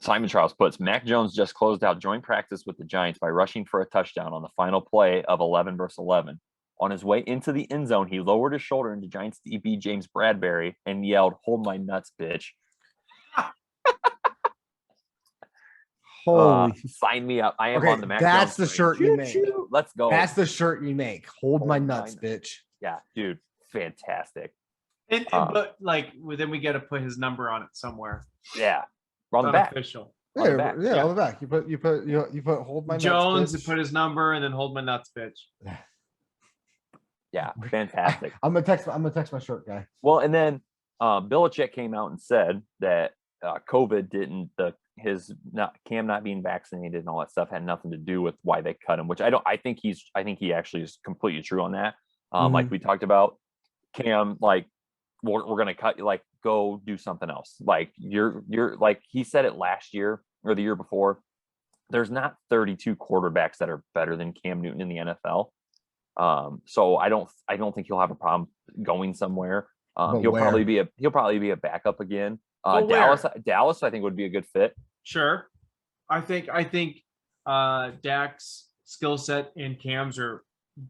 Speaker 1: Simon Charles puts, Mac Jones just closed out joint practice with the Giants by rushing for a touchdown on the final play of 11 versus 11. On his way into the end zone, he lowered his shoulder into Giants DB James Bradbury and yelled, "Hold my nuts, bitch."
Speaker 3: Holy,
Speaker 1: sign me up. I am on the Mac
Speaker 3: That's
Speaker 1: Jones
Speaker 3: the shirt you make.
Speaker 1: Let's go.
Speaker 3: That's the shirt you make. Hold my nuts, bitch.
Speaker 1: Yeah, dude. Fantastic.
Speaker 2: But like, then we got to put his number on it somewhere.
Speaker 1: Yeah. On the back.
Speaker 2: Official.
Speaker 3: On the back. You put hold my
Speaker 2: Jones
Speaker 3: nuts,
Speaker 2: and put his number and then hold my nuts, bitch.
Speaker 1: Yeah, fantastic.
Speaker 3: I'm gonna text my shirt guy.
Speaker 1: Well, and then Belichick came out and said that COVID Cam not being vaccinated and all that stuff had nothing to do with why they cut him, which I think he actually is completely true on that. Like we talked about, Cam, like we're gonna cut you, like go do something else. Like you're like he said it last year or the year before. There's not 32 quarterbacks that are better than Cam Newton in the NFL. So I don't think he'll have a problem going somewhere. He'll probably be a backup again. Dallas I think would be a good fit.
Speaker 2: Sure. I think Dak's skill set and Cam's are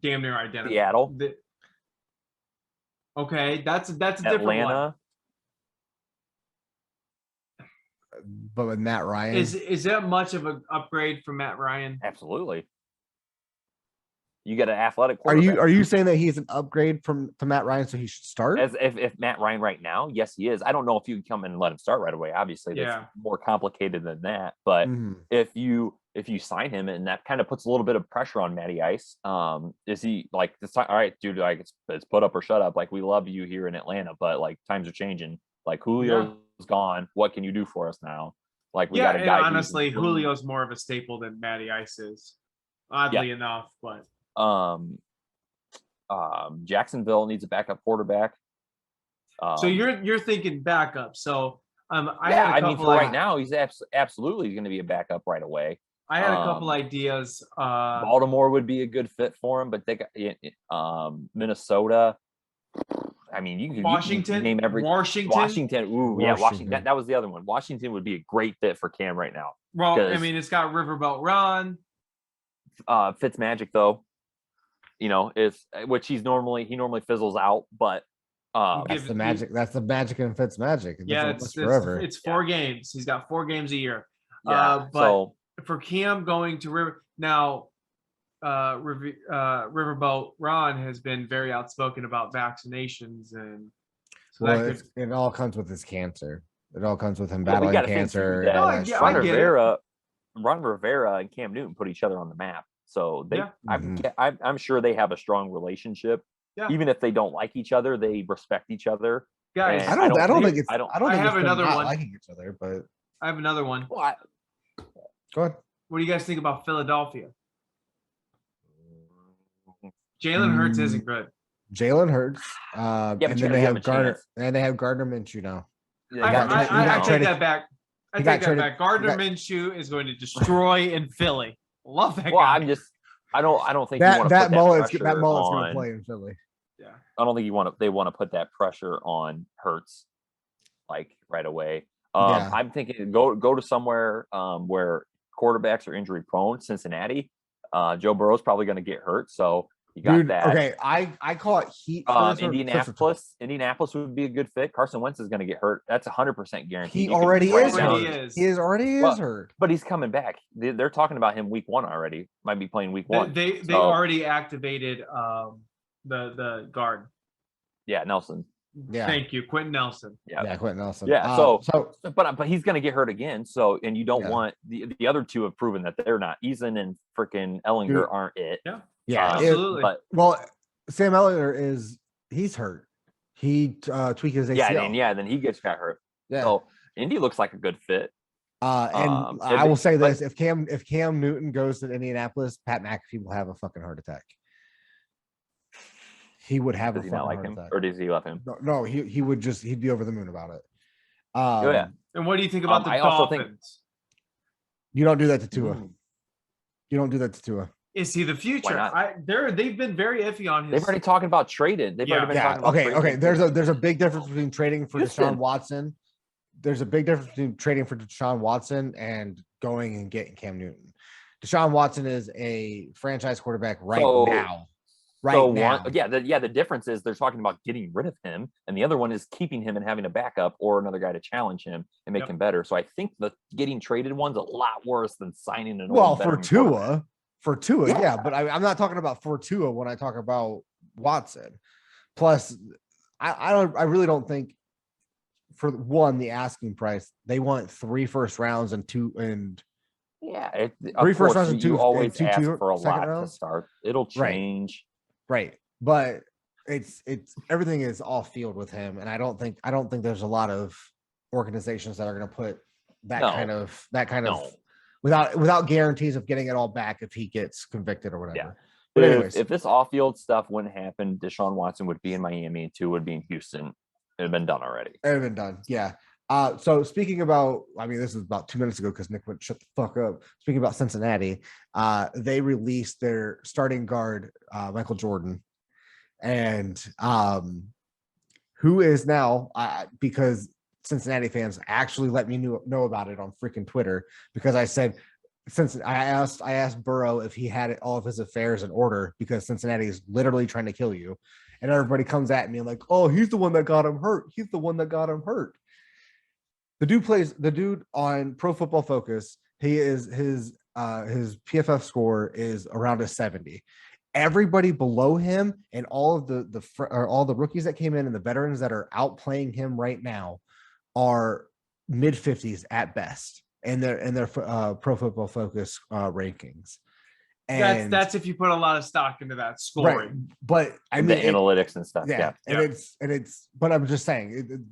Speaker 2: damn near identical.
Speaker 1: Seattle.
Speaker 2: Okay, that's a different one.
Speaker 3: But with Matt Ryan,
Speaker 2: is that much of an upgrade from Matt Ryan?
Speaker 1: Absolutely. You get an athletic
Speaker 3: Are
Speaker 1: quarterback.
Speaker 3: you saying that he's an upgrade to Matt Ryan, so he should start?
Speaker 1: As if Matt Ryan right now, yes, he is. I don't know if you can come in and let him start right away. Obviously, that's more complicated than that. But if you sign him, and that kind of puts a little bit of pressure on Matty Ice, is he like, all right, dude, like it's put up or shut up. Like, we love you here in Atlanta, but like times are changing. Like, Julio's gone. What can you do for us now? Like, we got a guy.
Speaker 2: Honestly, Julio's more of a staple than Matty Ice is, oddly enough. But
Speaker 1: Jacksonville needs a backup quarterback.
Speaker 2: So you're thinking backup. So
Speaker 1: I mean, for right now, he's absolutely going to be a backup right away.
Speaker 2: I had a couple ideas.
Speaker 1: Baltimore would be a good fit for him, but they got Minnesota. I mean, you can name every Washington. Ooh, yeah, Washington. That was the other one. Washington would be a great fit for Cam right now.
Speaker 2: Well, I mean, it's got Riverboat Ron.
Speaker 1: Fitzmagic though, is which he normally fizzles out, but
Speaker 3: that's the magic. That's the magic in Fitzmagic.
Speaker 2: It's forever. It's 4 games. He's got 4 games a year.
Speaker 1: But
Speaker 2: so for Cam going to River now, Riverboat Ron has been very outspoken about vaccinations, and so
Speaker 3: it all comes with his cancer. It all comes with him battling cancer.
Speaker 1: Ron Rivera and Cam Newton put each other on the map, so I'm sure they have a strong relationship. Yeah. Even if they don't like each other, they respect each other.
Speaker 2: Guys,
Speaker 3: I don't think it's. I have another one liking each other, but
Speaker 2: I have another one.
Speaker 3: Well, go ahead.
Speaker 2: What do you guys think about Philadelphia? Jalen Hurts isn't good.
Speaker 3: Jalen Hurts. And then they have Gardner. And they have Gardner Minshew now.
Speaker 2: I take that back. I take that back. Gardner Minshew is going to destroy in Philly. Love that guy.
Speaker 1: I don't think
Speaker 3: that mullet's going to play in Philly.
Speaker 2: Yeah.
Speaker 1: I don't think they want to put that pressure on Hurts like right away. I'm thinking go to somewhere where quarterbacks are injury prone. Cincinnati. Joe Burrow's probably going to get hurt, so you got that.
Speaker 3: Okay, I call it heat.
Speaker 1: Indianapolis would be a good fit. Carson Wentz is going to get hurt. That's 100% guaranteed.
Speaker 3: He already is hurt.
Speaker 1: But he's coming back. They're talking about him week 1 already. Might be playing week 1.
Speaker 2: They already activated the guard.
Speaker 1: Yeah, Nelson.
Speaker 3: Yeah.
Speaker 2: Thank you, Quentin Nelson.
Speaker 3: Yeah, Quentin Nelson.
Speaker 1: Yeah. But he's going to get hurt again. So, and you don't want the other two have proven that they're not. Eason and freaking Ellinger aren't it.
Speaker 2: Yeah.
Speaker 3: Yeah,
Speaker 2: absolutely.
Speaker 3: Sam Ellinger he's hurt. He tweaked his ACL.
Speaker 1: Then he got hurt.
Speaker 3: Yeah.
Speaker 1: So Indy looks like a good fit.
Speaker 3: And I will say this: if Cam Newton goes to Indianapolis, Pat McAfee will have a fucking heart attack. He would have a fucking heart attack.
Speaker 1: Or does he love him?
Speaker 3: No, he'd be over the moon about it.
Speaker 2: And what do you think about the Dolphins?
Speaker 3: You don't do that to Tua. You don't do that to Tua.
Speaker 2: Is he the future? They've been very iffy on his.
Speaker 1: They've already talking about traded. They've already been talking about trading.
Speaker 3: Okay. There's a big difference between trading for Deshaun Watson. There's a big difference between trading for Deshaun Watson and going and getting Cam Newton. Deshaun Watson is a franchise quarterback now.
Speaker 1: The difference is they're talking about getting rid of him, and the other one is keeping him and having a backup or another guy to challenge him and make him better. So I think the getting traded one's a lot worse than signing an old
Speaker 3: for Tua. For Tua, but I'm not talking about for Tua when I talk about Watson. Plus, I really don't think for the asking price they want 3 first rounds and 2 and 3 first rounds and 2.
Speaker 1: You always ask for a lot
Speaker 3: rounds.
Speaker 1: To start. It'll change,
Speaker 3: right? But it's everything is off field with him, and I don't think there's a lot of organizations that are going to put that kind of. Without guarantees of getting it all back if he gets convicted or whatever.
Speaker 1: Yeah. But anyways, if this off-field stuff wouldn't happen, Deshaun Watson would be in Miami and 2 would be in Houston. It would have been done already.
Speaker 3: It would have been done, yeah. So speaking about, this is about 2 minutes ago because Nick went shut the fuck up. Speaking about Cincinnati, they released their starting guard, Michael Jordan, and who is now because Cincinnati fans actually let me know about it on freaking Twitter because I said I asked Burrow if he had all of his affairs in order because Cincinnati is literally trying to kill you, and everybody comes at me like, oh, he's the one that got him hurt. He's the one that got him hurt. The dude on Pro Football Focus. He is his PFF score is around a 70. everybody below him and all of all the rookies that came in and the veterans that are outplaying him right now are mid 50s at best in their Pro Football Focus rankings. And
Speaker 2: that's if you put a lot of stock into that scoring.
Speaker 3: Right. But I mean
Speaker 1: the analytics and stuff. Yeah.
Speaker 3: It's but I'm just saying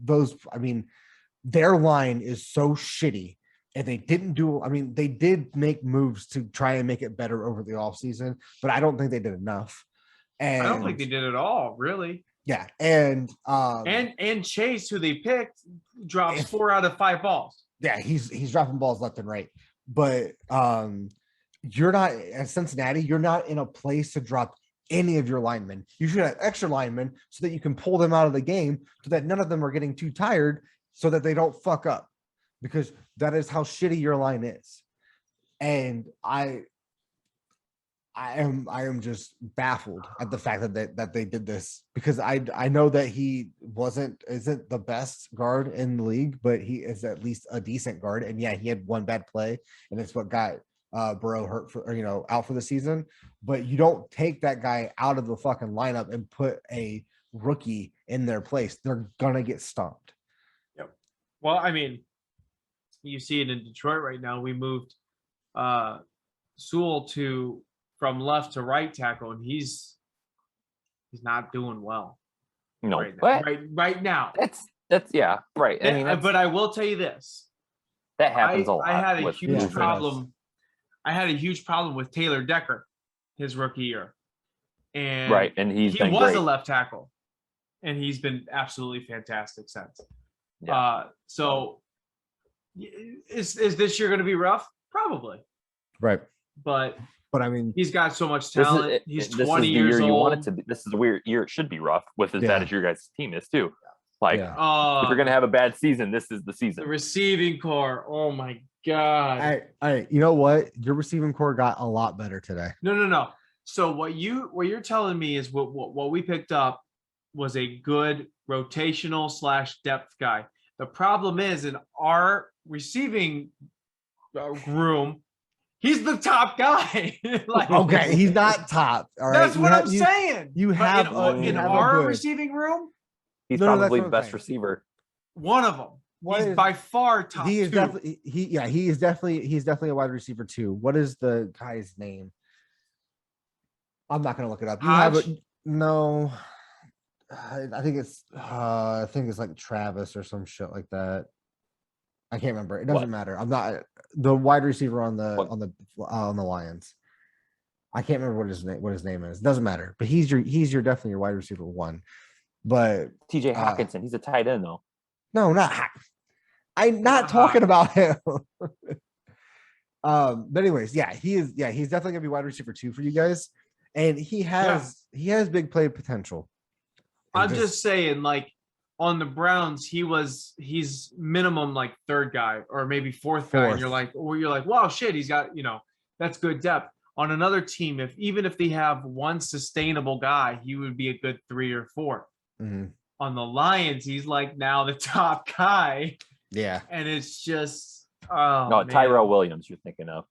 Speaker 3: their line is so shitty. And they they did make moves to try and make it better over the offseason, but I don't think they did enough. And
Speaker 2: I don't think they did at all, really.
Speaker 3: Yeah. And
Speaker 2: Chase, who they picked, drops 4 out of 5 balls.
Speaker 3: Yeah, he's dropping balls left and right. But you're not at Cincinnati, you're not in a place to drop any of your linemen. You should have extra linemen so that you can pull them out of the game so that none of them are getting too tired so that they don't fuck up. Because that is how shitty your line is. And I am just baffled at the fact that they did this, because I know that he isn't the best guard in the league, but he is at least a decent guard. And yeah, he had one bad play, and it's what got Burrow hurt out for the season. But you don't take that guy out of the fucking lineup and put a rookie in their place. They're gonna get stomped.
Speaker 2: Yep. Well, I mean, you see it in Detroit right now. We moved Sewell from left to right tackle, and he's not doing well.
Speaker 1: No,
Speaker 2: right now.
Speaker 1: That's yeah, right. I mean,
Speaker 2: but I will tell you this:
Speaker 1: that happens a lot.
Speaker 2: I had a huge problem. I had a huge problem with Taylor Decker his rookie year, and
Speaker 1: and he was
Speaker 2: great. A left tackle, and he's been absolutely fantastic since. Yeah. So is this year going to be rough? Probably.
Speaker 3: Right.
Speaker 2: But
Speaker 3: I mean,
Speaker 2: he's got so much talent. He's 20 years old.
Speaker 1: You want it to be. This is a weird year. It should be rough with as bad as your guys' team is too. Like, if you're gonna have a bad season, this is the season.
Speaker 2: The receiving core. Oh my god.
Speaker 3: I you know what? Your receiving core got a lot better today.
Speaker 2: No. So what you're telling me is what we picked up was a good rotational / depth guy. The problem is in our receiving room, he's the top guy.
Speaker 3: Okay, he's not top. All right,
Speaker 2: that's what I'm saying.
Speaker 3: You have
Speaker 2: in our receiving room.
Speaker 1: He's probably the best receiver.
Speaker 2: One of them. He's by far top.
Speaker 3: He is definitely he's definitely a wide receiver too. What is the guy's name? I'm not gonna look it up. You have it? No. I think it's like Travis or some shit like that. I can't remember. It doesn't matter. I'm not the wide receiver on the Lions. I can't remember what his name is. It doesn't matter. But he's definitely your wide receiver one. But
Speaker 1: TJ Hawkinson, he's a tight end though.
Speaker 3: No, I'm not talking about him. But anyways, he's definitely gonna be wide receiver 2 for you guys. And he has big play potential.
Speaker 2: I'm just saying, like, on the Browns, he's minimum like 3rd guy or maybe 4th guy. And you're like, wow, shit, he's got, that's good depth. On another team, even if they have one sustainable guy, he would be a good 3 or 4.
Speaker 3: Mm-hmm.
Speaker 2: On the Lions, he's like now the top guy.
Speaker 3: Yeah.
Speaker 2: And it's just
Speaker 1: Tyrell Williams you're thinking of.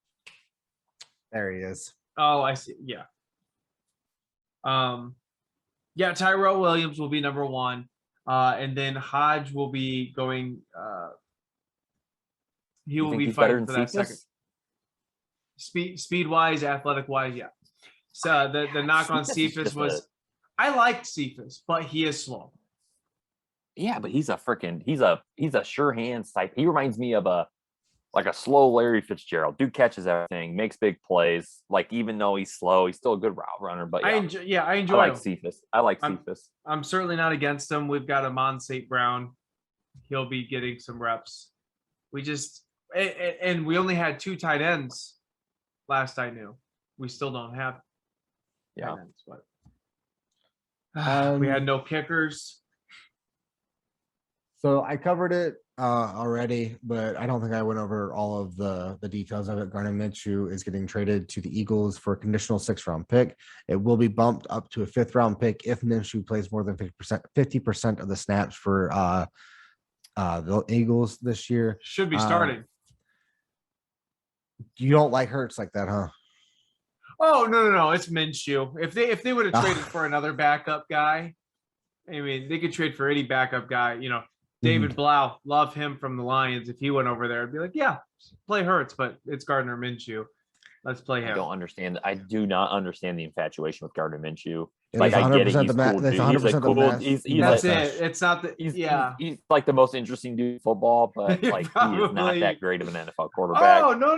Speaker 3: There he is.
Speaker 2: Oh, I see. Yeah. Tyrell Williams will be number 1. And then Hodge will be going. He will be fighting for that second. Speed wise, athletic wise, yeah. So the knock on Cephas was, I liked Cephas, but he is slow.
Speaker 1: Yeah, but he's a sure hands type. He reminds me of a slow Larry Fitzgerald. Dude catches everything, makes big plays. Like, even though he's slow, he's still a good route runner. But
Speaker 2: I enjoy him.
Speaker 1: Cephas. I like Cephas.
Speaker 2: I'm certainly not against him. We've got Amon St. Brown. He'll be getting some reps. And we only had 2 tight ends last I knew. We still don't have tight ends, but we had no kickers.
Speaker 3: So I covered it already, but I don't think I went over all of the details of it. Gardner Minshew is getting traded to the Eagles for a conditional 6th-round pick. It will be bumped up to a 5th-round pick if Minshew plays more than 50% of the snaps for the Eagles this year.
Speaker 2: Should be starting.
Speaker 3: You don't like Hurts like that, huh?
Speaker 2: Oh no, it's Minshew. If they would have traded for another backup guy, I mean, they could trade for any backup guy. You know, David Blau, love him from the Lions. If he went over there, I'd be like, yeah, play Hurts, but it's Gardner Minshew. Let's play him.
Speaker 1: I don't understand. I do not understand the infatuation with Gardner Minshew.
Speaker 3: It
Speaker 1: Like,
Speaker 3: is
Speaker 1: I get it.
Speaker 3: 100%
Speaker 1: He's
Speaker 3: the ma-
Speaker 1: cool.
Speaker 3: that's
Speaker 1: Dude. He's
Speaker 3: 100%
Speaker 1: a
Speaker 3: the
Speaker 1: cool.
Speaker 3: mass-
Speaker 1: He's
Speaker 2: That's
Speaker 1: like,
Speaker 2: it. It's not the
Speaker 1: he's like the most interesting dude in football, but like he is not
Speaker 2: Probably.
Speaker 1: that great of an NFL quarterback.
Speaker 2: Oh no.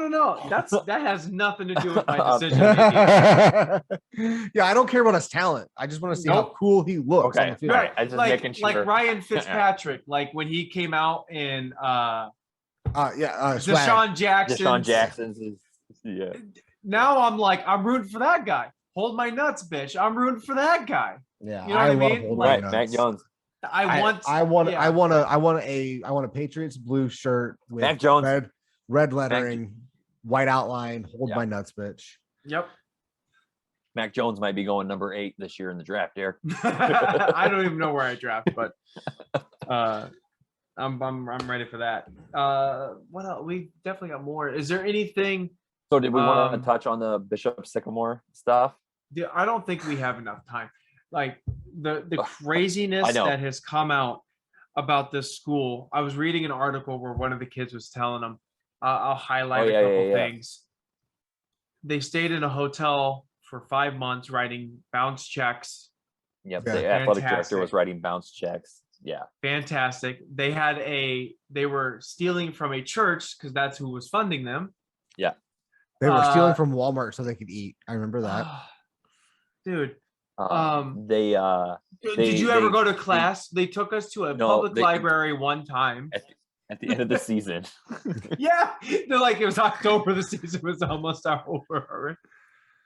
Speaker 2: That has nothing to do with my decision making.
Speaker 3: Yeah, I don't care about his talent. I just want to see how
Speaker 2: Nope.
Speaker 3: cool he looks on
Speaker 1: Okay,
Speaker 3: the field.
Speaker 1: right. I just making sure.
Speaker 2: Like Ryan Fitzpatrick, like when he came out in
Speaker 3: Swag.
Speaker 2: Deshaun Jackson.
Speaker 1: Deshaun Jackson's is yeah.
Speaker 2: Now I'm like, I'm rooting for that guy. Hold my nuts, bitch. I'm rooting for that guy.
Speaker 3: Yeah,
Speaker 2: You know what I
Speaker 3: love
Speaker 2: mean?
Speaker 3: holding
Speaker 1: Right,
Speaker 3: my
Speaker 1: Mac
Speaker 3: nuts.
Speaker 1: Jones.
Speaker 2: I
Speaker 3: want a Patriots blue shirt with
Speaker 1: Mac Jones.
Speaker 3: red lettering, white outline. Hold
Speaker 1: Yeah.
Speaker 3: my nuts, bitch.
Speaker 2: Yep.
Speaker 1: Mac Jones might be going number 8 this year in the draft, Derek.
Speaker 2: I don't even know where I draft, but I'm ready for that. What else? We definitely got more. Is there anything?
Speaker 1: So did we want to touch on the Bishop Sycamore stuff?
Speaker 2: I don't think we have enough time. Like the craziness that has come out about this school. I was reading an article where one of the kids was telling them, I'll highlight a couple things. They stayed in a hotel for 5 months writing bounce checks.
Speaker 1: Yep, the athletic director was writing bounce checks. Yeah.
Speaker 2: Fantastic. They were stealing from a church because that's who was funding them.
Speaker 1: Yeah.
Speaker 3: They were stealing from Walmart so they could eat. I remember that.
Speaker 2: Dude.
Speaker 1: Did
Speaker 2: you ever go to class? They took us to a public library one time.
Speaker 1: At the end of the season.
Speaker 2: Yeah. They're like, it was October, the season was almost over.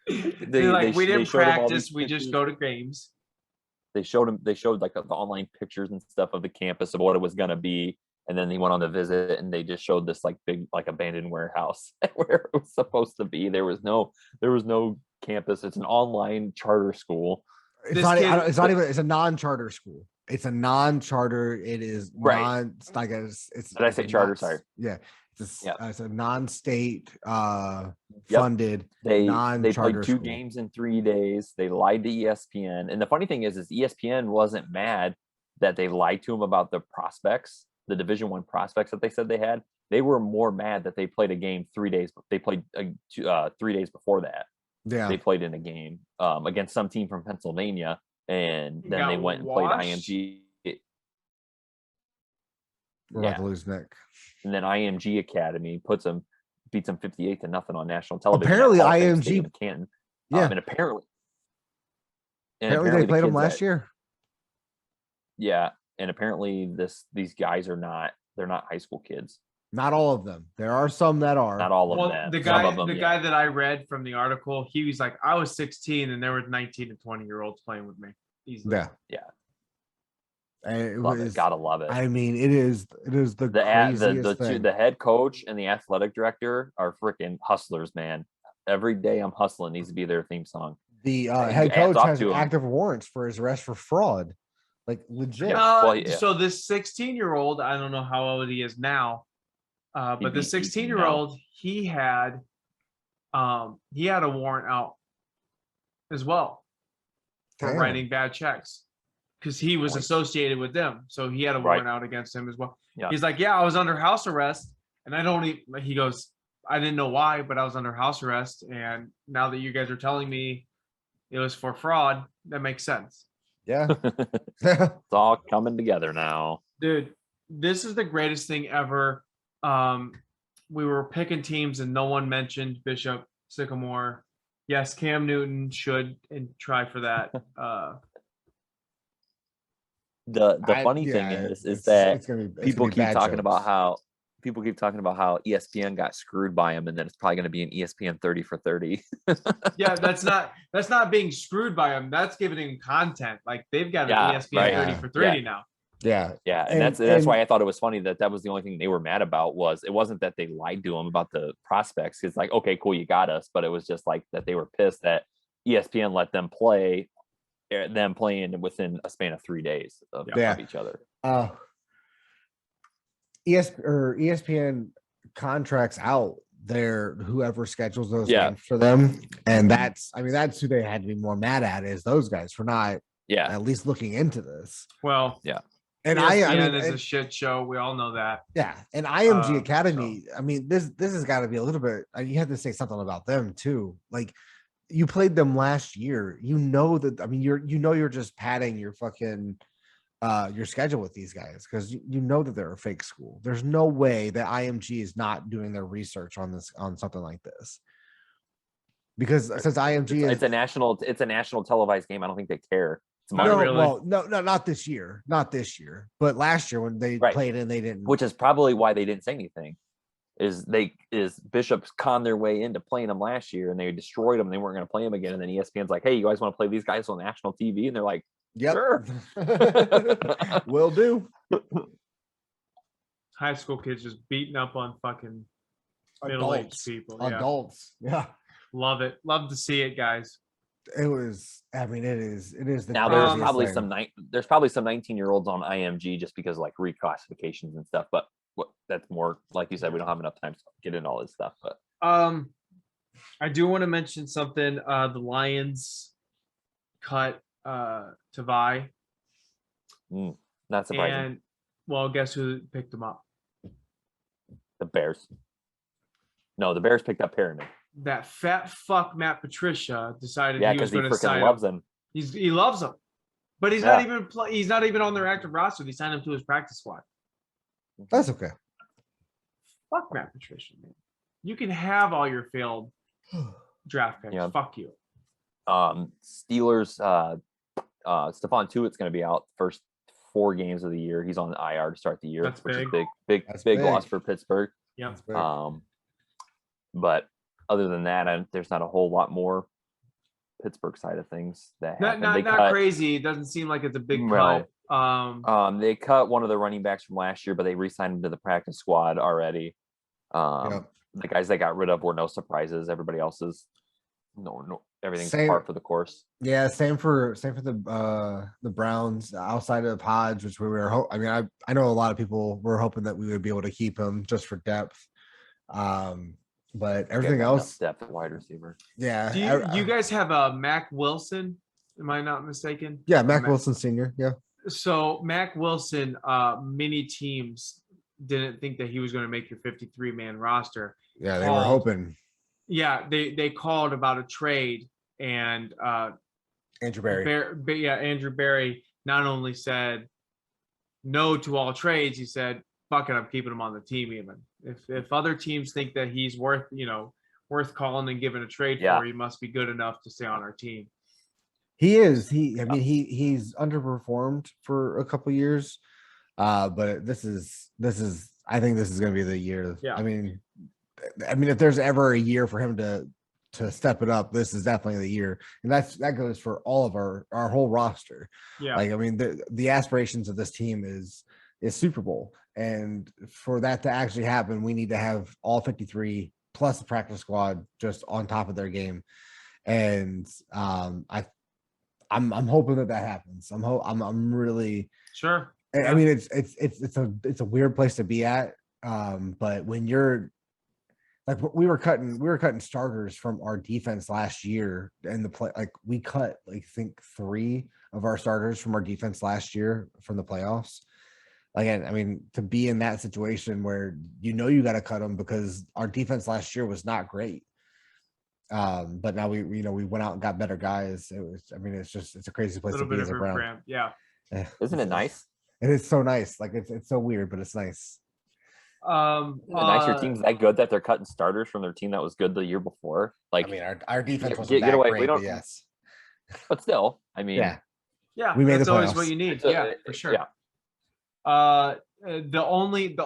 Speaker 2: They're like, we didn't practice, we just go to games.
Speaker 1: They showed like the online pictures and stuff of the campus of what it was gonna be. And then he went on the visit and they just showed this like big, like abandoned warehouse where it was supposed to be. There was no campus. It's an online charter school.
Speaker 3: It's a non-charter school. It's a non-charter. It is
Speaker 1: right.
Speaker 3: Did
Speaker 1: I say charter? Sorry.
Speaker 3: Yeah. It's a non-state funded
Speaker 1: They
Speaker 3: non-charter
Speaker 1: played 2 games in 3 days. They lied to ESPN. And the funny thing is ESPN wasn't mad that they lied to him about the prospects, the Division I prospects that they said they had. They were more mad that they played a game 3 days. They played 3 days before that.
Speaker 3: Yeah.
Speaker 1: They played in a game against some team from Pennsylvania, and then they went and played IMG.
Speaker 3: We're about to lose Nick.
Speaker 1: And then IMG Academy beats them 58-0 on national television.
Speaker 3: Apparently, IMG
Speaker 1: Canton.
Speaker 3: Yeah,
Speaker 1: and apparently
Speaker 3: they played them last year.
Speaker 1: Yeah, and apparently these guys are not high school kids.
Speaker 3: Not all of them. There are some that are.
Speaker 1: Not all of them.
Speaker 2: The guy that I read from the article, he was like, I was 16 and there were 19 and 20-year-olds playing with me. Easily.
Speaker 1: Yeah.
Speaker 3: And
Speaker 1: gotta love it.
Speaker 3: I mean, it is the craziest thing.
Speaker 1: The head coach and the athletic director are freaking hustlers, man. Every day I'm hustling needs to be their theme song.
Speaker 3: The head coach has active warrants for his arrest for fraud, like legit.
Speaker 2: So this 16-year-old, I don't know how old he is now, but the 16-year-old, he had a warrant out as well for writing bad checks. Because he was associated with them. So he had a warrant out against him as well. Yeah. He's like, yeah, I was under house arrest. And he goes, I didn't know why, but I was under house arrest. And now that you guys are telling me it was for fraud, that makes sense.
Speaker 3: Yeah.
Speaker 1: It's all coming together now.
Speaker 2: Dude, this is the greatest thing ever. We were picking teams and no one mentioned Bishop Sycamore. Yes, Cam Newton should and try for that.
Speaker 1: The funny thing is that people keep talking about how ESPN got screwed by him, and then it's probably going to be an ESPN 30 for 30.
Speaker 2: Yeah, that's not being screwed by him. That's giving him content. Like they've got an ESPN 30 for 30 now.
Speaker 3: Yeah,
Speaker 1: and that's why I thought it was funny that was the only thing they were mad about. Was it wasn't that they lied to him about the prospects. It's like, okay, cool, you got us, but it was just like that they were pissed that ESPN let them play. Them playing within a span of 3 days of each other.
Speaker 3: ESPN contracts out their whoever schedules those games for them. And that's who they had to be more mad at, is those guys for not at least looking into this.
Speaker 2: Well,
Speaker 3: and
Speaker 2: ESPN is a shit show. We all know that.
Speaker 3: Yeah, and IMG Academy. So. I mean, this has got to be a little bit. You have to say something about them too. Like, you played them last year. You know that. I mean, you're just padding your fucking your schedule with these guys, because you know that they're a fake school. There's no way that IMG is not doing their research on something like this. Because since IMG
Speaker 1: it's a national televised game, I don't think they care.
Speaker 3: No, not this year. Not this year. But last year when they played and they didn't.
Speaker 1: Which is probably why they didn't say anything. Is Bishop's conned their way into playing them last year, and they destroyed them. They weren't going to play them again. And then ESPN's like, "Hey, you guys want to play these guys on national TV?" And they're like,
Speaker 3: "Yep,
Speaker 1: sure,
Speaker 3: will do."
Speaker 2: High school kids just beating up on fucking middle-aged people.
Speaker 3: Adults, yeah.
Speaker 2: Love it. Love to see it, guys.
Speaker 3: It was. I mean, it is. The
Speaker 1: now there's probably there's probably some 19-year-olds on IMG just because of like reclassifications and stuff. But that's more, like you said, we don't have enough time to get into all this stuff. But
Speaker 2: I do want to mention something. The Lions cut Tavai.
Speaker 1: Not surprising.
Speaker 2: And well, guess who picked them up?
Speaker 1: The Bears. No, the Bears picked up Perryman.
Speaker 2: That fat fuck Matt Patricia decided he was going to sign
Speaker 1: him.
Speaker 2: He loves him, but he's not even he's not even on their active roster. They signed him to his practice squad.
Speaker 3: That's okay.
Speaker 2: Fuck Matt Patricia, man. You can have all your failed draft picks. Fuck you.
Speaker 1: Steelers. Stephon Tuitt's going to be out first 4 games of the year. He's on the IR to start the year,
Speaker 2: That's
Speaker 1: which
Speaker 2: big.
Speaker 1: is big loss for Pittsburgh.
Speaker 2: Yeah.
Speaker 1: But other than that, there's not a whole lot more Pittsburgh side of things that happened.
Speaker 2: Not crazy. It doesn't seem like it's a big cut.
Speaker 1: They cut one of the running backs from last year, but they re-signed him to the practice squad already. The guys they got rid of were no surprises. Everybody else is no everything's par for the course.
Speaker 3: Yeah, same for the Browns outside of Pods, which we were. I know a lot of people were hoping that we would be able to keep him just for depth. But everything else,
Speaker 1: depth at wide receiver.
Speaker 3: Yeah.
Speaker 2: Do you guys have a Mac Wilson? Am I not mistaken?
Speaker 3: Yeah, Mac Wilson Sr. Yeah.
Speaker 2: So Mac Wilson, many teams didn't think that he was going to make your 53-man roster.
Speaker 3: Yeah, they were hoping.
Speaker 2: Yeah, they called about a trade, and
Speaker 3: Andrew Berry.
Speaker 2: Andrew Berry not only said no to all trades, he said, "Fuck it, I'm keeping him on the team." Even if other teams think that he's worth calling and giving a trade for, he must be good enough to stay on our team.
Speaker 3: He is. He's underperformed for a couple years, but this is. I think this is going to be the year.
Speaker 2: Yeah.
Speaker 3: I mean, if there's ever a year for him to step it up, this is definitely the year, and that goes for all of our whole roster.
Speaker 2: Yeah.
Speaker 3: Like, I mean, the aspirations of this team is Super Bowl, and for that to actually happen, we need to have all 53 plus the practice squad just on top of their game, and I'm hoping that happens. I'm really
Speaker 2: sure.
Speaker 3: I mean, it's a weird place to be at, but when you're like, we were cutting starters from our defense last year in the play. Like, we cut, I think, 3 of our starters from our defense last year from the playoffs. Again, I mean, to be in that situation where you got to cut them because our defense last year was not great. But now we went out and got better guys. It's a crazy place to be as a Brown.
Speaker 2: Yeah.
Speaker 1: Isn't it nice?
Speaker 3: It is so nice. Like, it's so weird, but it's nice.
Speaker 1: Your team's that good that they're cutting starters from their team that was good the year before. Like,
Speaker 3: I mean, our defense wasn't that great, but yes.
Speaker 1: But still, I mean,
Speaker 2: yeah,
Speaker 3: we made
Speaker 2: that's
Speaker 3: the
Speaker 2: always what you need. For sure.
Speaker 1: Yeah.
Speaker 2: The only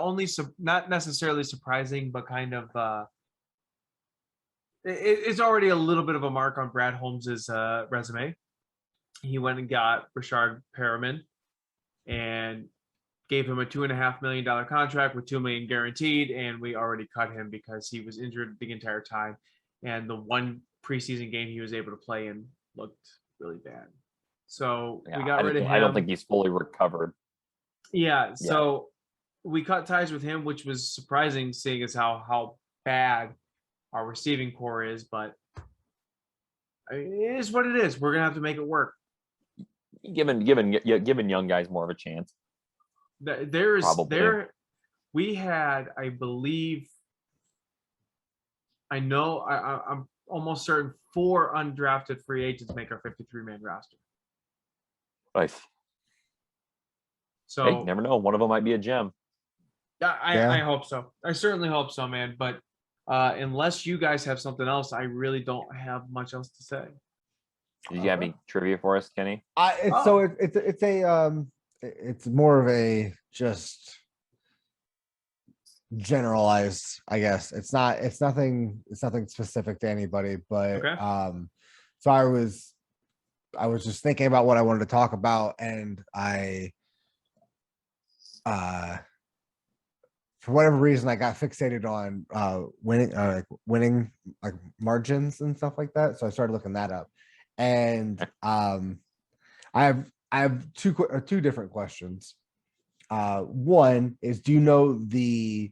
Speaker 2: not necessarily surprising, but kind of it's already a little bit of a mark on Brad Holmes's resume. He went and got Rashard Perriman and gave him a $2.5 million contract with $2 million guaranteed, and we already cut him because he was injured the entire time, and the one preseason game he was able to play in looked really bad. So we got rid of him.
Speaker 1: I don't think he's fully recovered.
Speaker 2: So we cut ties with him, which was surprising, seeing as how bad our receiving core is, but it is what it is. We're gonna have to make it work.
Speaker 1: Giving young guys more of a chance.
Speaker 2: We had, I believe, I'm almost certain 4 undrafted free agents make our 53-man roster.
Speaker 1: Nice.
Speaker 2: So
Speaker 1: hey, never know. One of them might be a gem.
Speaker 2: I hope so. I certainly hope so, man. But unless you guys have something else, I really don't have much else to say.
Speaker 1: Did you have any trivia for us, Kenny?
Speaker 3: It's more of a just generalized, I guess. It's nothing specific to anybody, but
Speaker 2: okay.
Speaker 3: So I was just thinking about what I wanted to talk about, and for whatever reason I got fixated on winning like margins and stuff like that. So I started looking that up, and I have two different questions. One is, do you know the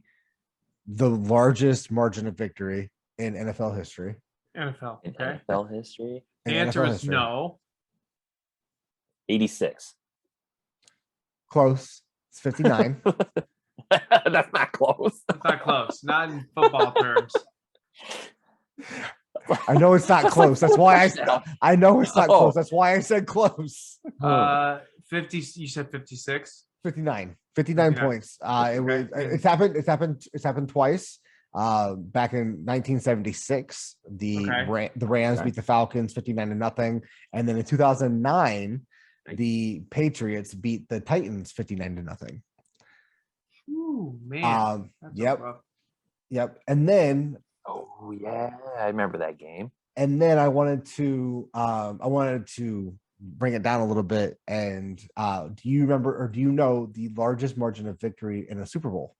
Speaker 3: largest margin of victory in NFL history?
Speaker 2: NFL. Okay.
Speaker 1: NFL history.
Speaker 2: The answer is no.
Speaker 1: 86.
Speaker 3: Close. It's 59.
Speaker 1: That's not close.
Speaker 2: That's not close. Not in football terms.
Speaker 3: I know it's not close. That's why I know it's not close. That's why I said close.
Speaker 2: 50. You said 56.
Speaker 3: 59 points. It's happened twice. Back in 1976, the Rams beat the Falcons 59-0, and then in 2009, the Patriots beat the Titans 59-0.
Speaker 2: Ooh, man.
Speaker 3: Yep. And then,
Speaker 1: oh yeah, I remember that game.
Speaker 3: And then I wanted to bring it down a little bit. And do you remember, or do you know the largest margin of victory in a Super Bowl?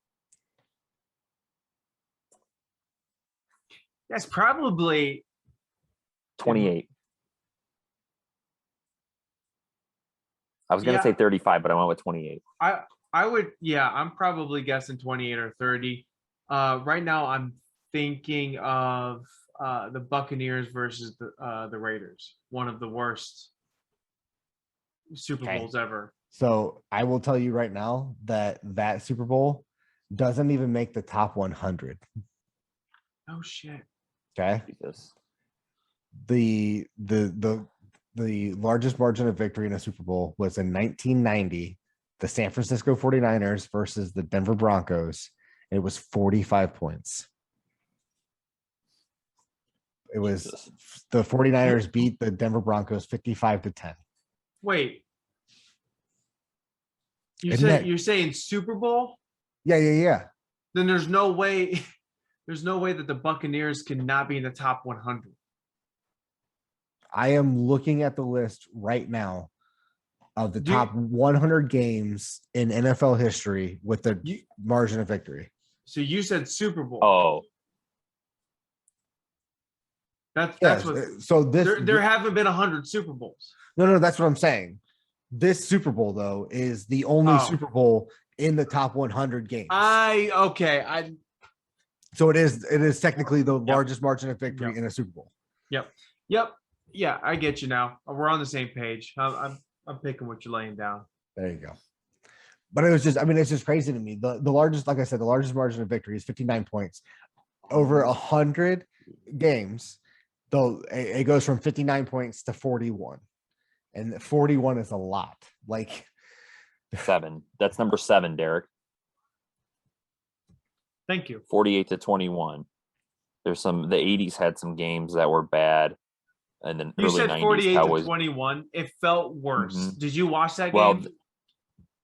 Speaker 2: That's probably
Speaker 1: 28. I was going to say 35, but I went with 28.
Speaker 2: I would, I'm probably guessing 28 or 30. Right now, I'm thinking of the Buccaneers versus the Raiders, one of the worst Super Bowls ever.
Speaker 3: So I will tell you right now that Super Bowl doesn't even make the top 100.
Speaker 2: Oh shit.
Speaker 3: Okay.
Speaker 1: Jesus.
Speaker 3: The largest margin of victory in a Super Bowl was in 1990, the San Francisco 49ers versus the Denver Broncos. It was 45 points. It was the 49ers beat the Denver Broncos 55-10.
Speaker 2: Wait. You're saying Super Bowl?
Speaker 3: Yeah.
Speaker 2: Then there's no way that the Buccaneers cannot be in the top 100.
Speaker 3: I am looking at the list right now of the top 100 games in NFL history with the margin of victory.
Speaker 2: So you said Super Bowl.
Speaker 1: Oh.
Speaker 2: That's what. So there haven't been 100 Super Bowls.
Speaker 3: No, that's what I'm saying. This Super Bowl though is the only Super Bowl in the top 100 games. So it is technically the largest margin of victory in a Super Bowl.
Speaker 2: Yep. Yeah, I get you now. We're on the same page. I'm picking what you're laying down.
Speaker 3: There you go. But it's just crazy to me. The largest, like I said, the largest margin of victory is 59 points. Over 100 games, though, it goes from 59 points to 41. And 41 is a lot. Like
Speaker 1: 7. That's number 7, Derek.
Speaker 2: Thank you.
Speaker 1: 48-21. There's the 80s had some games that were bad. And then
Speaker 2: you
Speaker 1: early
Speaker 2: said
Speaker 1: 90s,
Speaker 2: 48-21. It felt worse.
Speaker 1: Mm-hmm.
Speaker 2: Did you watch that game?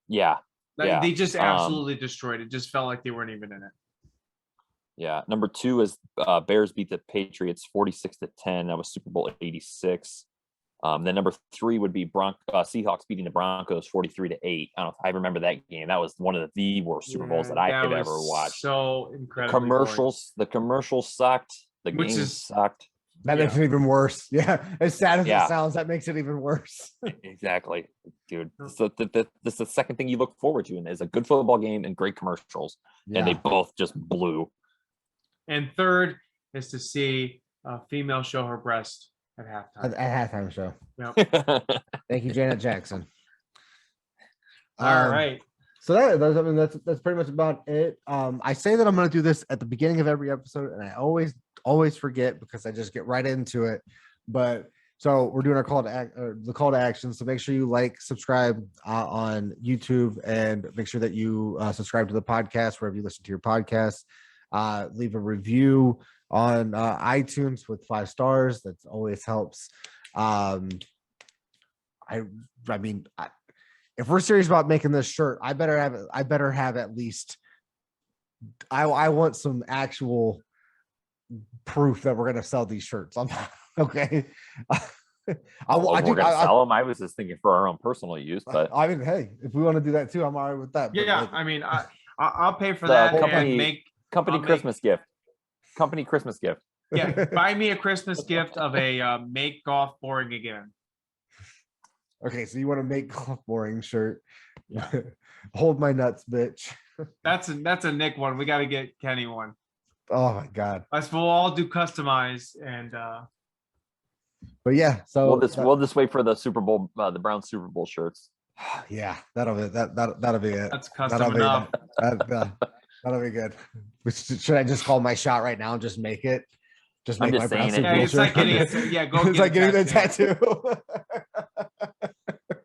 Speaker 1: Yeah.
Speaker 2: They just absolutely destroyed it. Just felt like they weren't even in it.
Speaker 1: Yeah. Number 2 is Bears beat the Patriots 46-10. That was Super Bowl 86. Then number 3 would be Seahawks beating the Broncos 43-8. I don't know if I remember that game. That was one of the worst Super Bowls that I had ever watched.
Speaker 2: So incredible.
Speaker 1: The commercials sucked. The games sucked.
Speaker 3: That makes it even worse. Yeah. As sad as it sounds, that makes it even worse.
Speaker 1: Exactly, dude. So this is the second thing you look forward to, and is a good football game and great commercials. Yeah. And they both just blew.
Speaker 2: And third is to see a female show her breast at halftime.
Speaker 3: At halftime show.
Speaker 2: Yep.
Speaker 3: Thank you, Janet Jackson.
Speaker 2: All right.
Speaker 3: So that's pretty much about it. I say that I'm going to do this at the beginning of every episode, and I always forget because I just get right into it. But so we're doing our the call to action. So make sure you subscribe on YouTube, and make sure that you subscribe to the podcast wherever you listen to your podcast. Leave a review on iTunes with 5 stars. That always helps. If we're serious about making this shirt, I better have at least. I want some actual proof that we're gonna sell these shirts. Okay.
Speaker 1: We're gonna sell them. I was just thinking for our own personal use, but
Speaker 3: I mean, hey, if we want to do that too, I'm all right with that.
Speaker 2: Yeah, I mean, I'll pay for that.
Speaker 1: Company Christmas gift. Company Christmas gift.
Speaker 2: Yeah, buy me a Christmas gift of a make golf boring again.
Speaker 3: Okay, so you want to make golf boring shirt?
Speaker 2: Yeah.
Speaker 3: Hold my nuts, bitch.
Speaker 2: That's a Nick one. We got to get Kenny one.
Speaker 3: Oh my god.
Speaker 2: Us we'll all do customize and.
Speaker 3: But yeah, so
Speaker 1: we'll just wait for the Super Bowl, the Browns Super Bowl shirts.
Speaker 3: Yeah, that'll be it.
Speaker 2: That's custom enough.
Speaker 3: That'll be good. Should I just call my shot right now and just make it?
Speaker 1: I'm just saying it.
Speaker 2: Yeah, it's like getting
Speaker 3: the tattoo.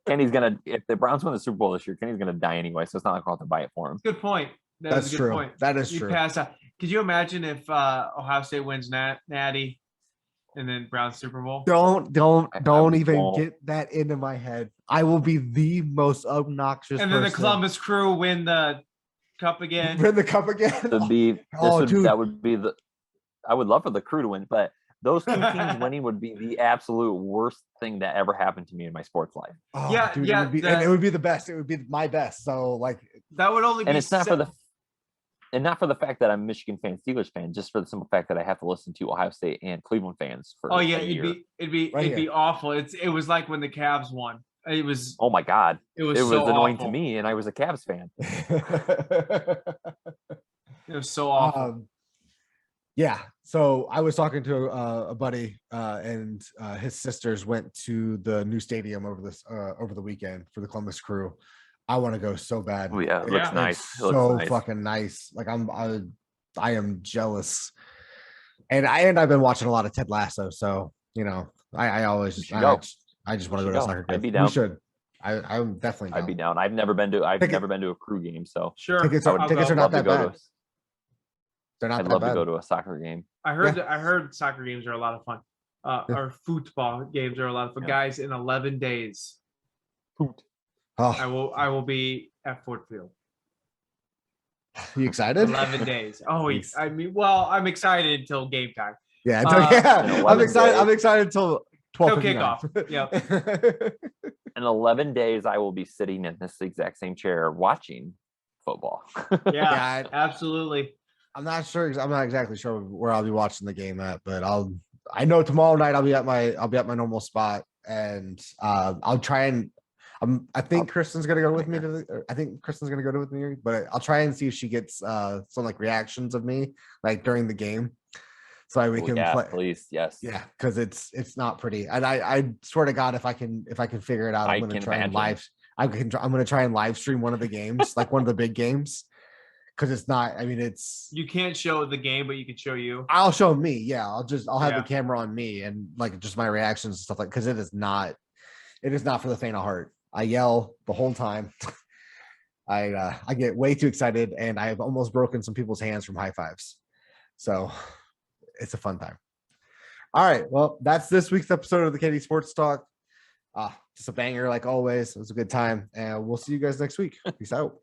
Speaker 1: Kenny's if the Browns win the Super Bowl this year, Kenny's gonna die anyway, so it's not like I'll have to buy it for him.
Speaker 2: Good point.
Speaker 3: That's true.
Speaker 2: Point.
Speaker 3: That is true.
Speaker 2: Pass out. Could you imagine if Ohio State wins Natty and then Browns Super Bowl?
Speaker 3: Don't even get that into my head. I will be the most obnoxious.
Speaker 2: And then the Columbus Crew win the cup again.
Speaker 3: Win the cup again.
Speaker 1: I would love for the Crew to win, but those two teams winning would be the absolute worst thing that ever happened to me in my sports life.
Speaker 3: Oh, yeah, dude, yeah. It would be the best. It would be my best. So
Speaker 2: that would only be.
Speaker 1: And it's not for the fact that I'm a Michigan fan, Steelers fan, just for the simple fact that I have to listen to Ohio State and Cleveland fans for.
Speaker 2: Oh yeah, it'd be awful. It was like when the Cavs won. It was.
Speaker 1: Oh my god!
Speaker 2: It was
Speaker 1: annoying
Speaker 2: awful
Speaker 1: to me, and I was a Cavs fan.
Speaker 2: It was so awful.
Speaker 3: Yeah. So I was talking to a buddy, and his sisters went to the new stadium over the weekend for the Columbus Crew. I want to go so bad.
Speaker 1: Oh yeah, it looks nice.
Speaker 3: So fucking nice. Like I am jealous. And I've been watching a lot of Ted Lasso, so I always just want to go to a soccer game.
Speaker 1: I'd be down.
Speaker 3: We should. I'm definitely down.
Speaker 1: I'd be down. I've never been to a Crew game, so
Speaker 2: sure.
Speaker 3: Tickets are not that bad.
Speaker 1: I'd love to go to a soccer game.
Speaker 2: I heard soccer games are a lot of fun. Or football games are a lot of fun. Yeah. Guys, in 11 days, I will be at Ford Field.
Speaker 3: You excited?
Speaker 2: 11 days. Oh, I'm excited until game time.
Speaker 3: Yeah, I'm excited. I'm excited until 12
Speaker 2: kickoff. Yeah.
Speaker 1: In 11 days, I will be sitting in this exact same chair watching football.
Speaker 2: Yeah, absolutely.
Speaker 3: I'm not exactly sure where I'll be watching the game at, but I know tomorrow night I'll be at my normal spot, and I'll try and I think Kristen's gonna go with me but I'll try and see if she gets some reactions of me during the game, so we can play.
Speaker 1: Please, yes,
Speaker 3: yeah, because it's not pretty, and I swear to God, if I can figure it out, I'm gonna try and live stream one of the games, one of the big games. Because it's not. I mean,
Speaker 2: you can't show the game, but you can show you.
Speaker 3: I'll show me. Yeah, I'll have the camera on me and just my reactions and stuff because it is not for the faint of heart. I yell the whole time. I get way too excited, and I've almost broken some people's hands from high fives. So it's a fun time. All right, well, that's this week's episode of the KD Sports Talk. Just a banger like always. It was a good time, and we'll see you guys next week. Peace out.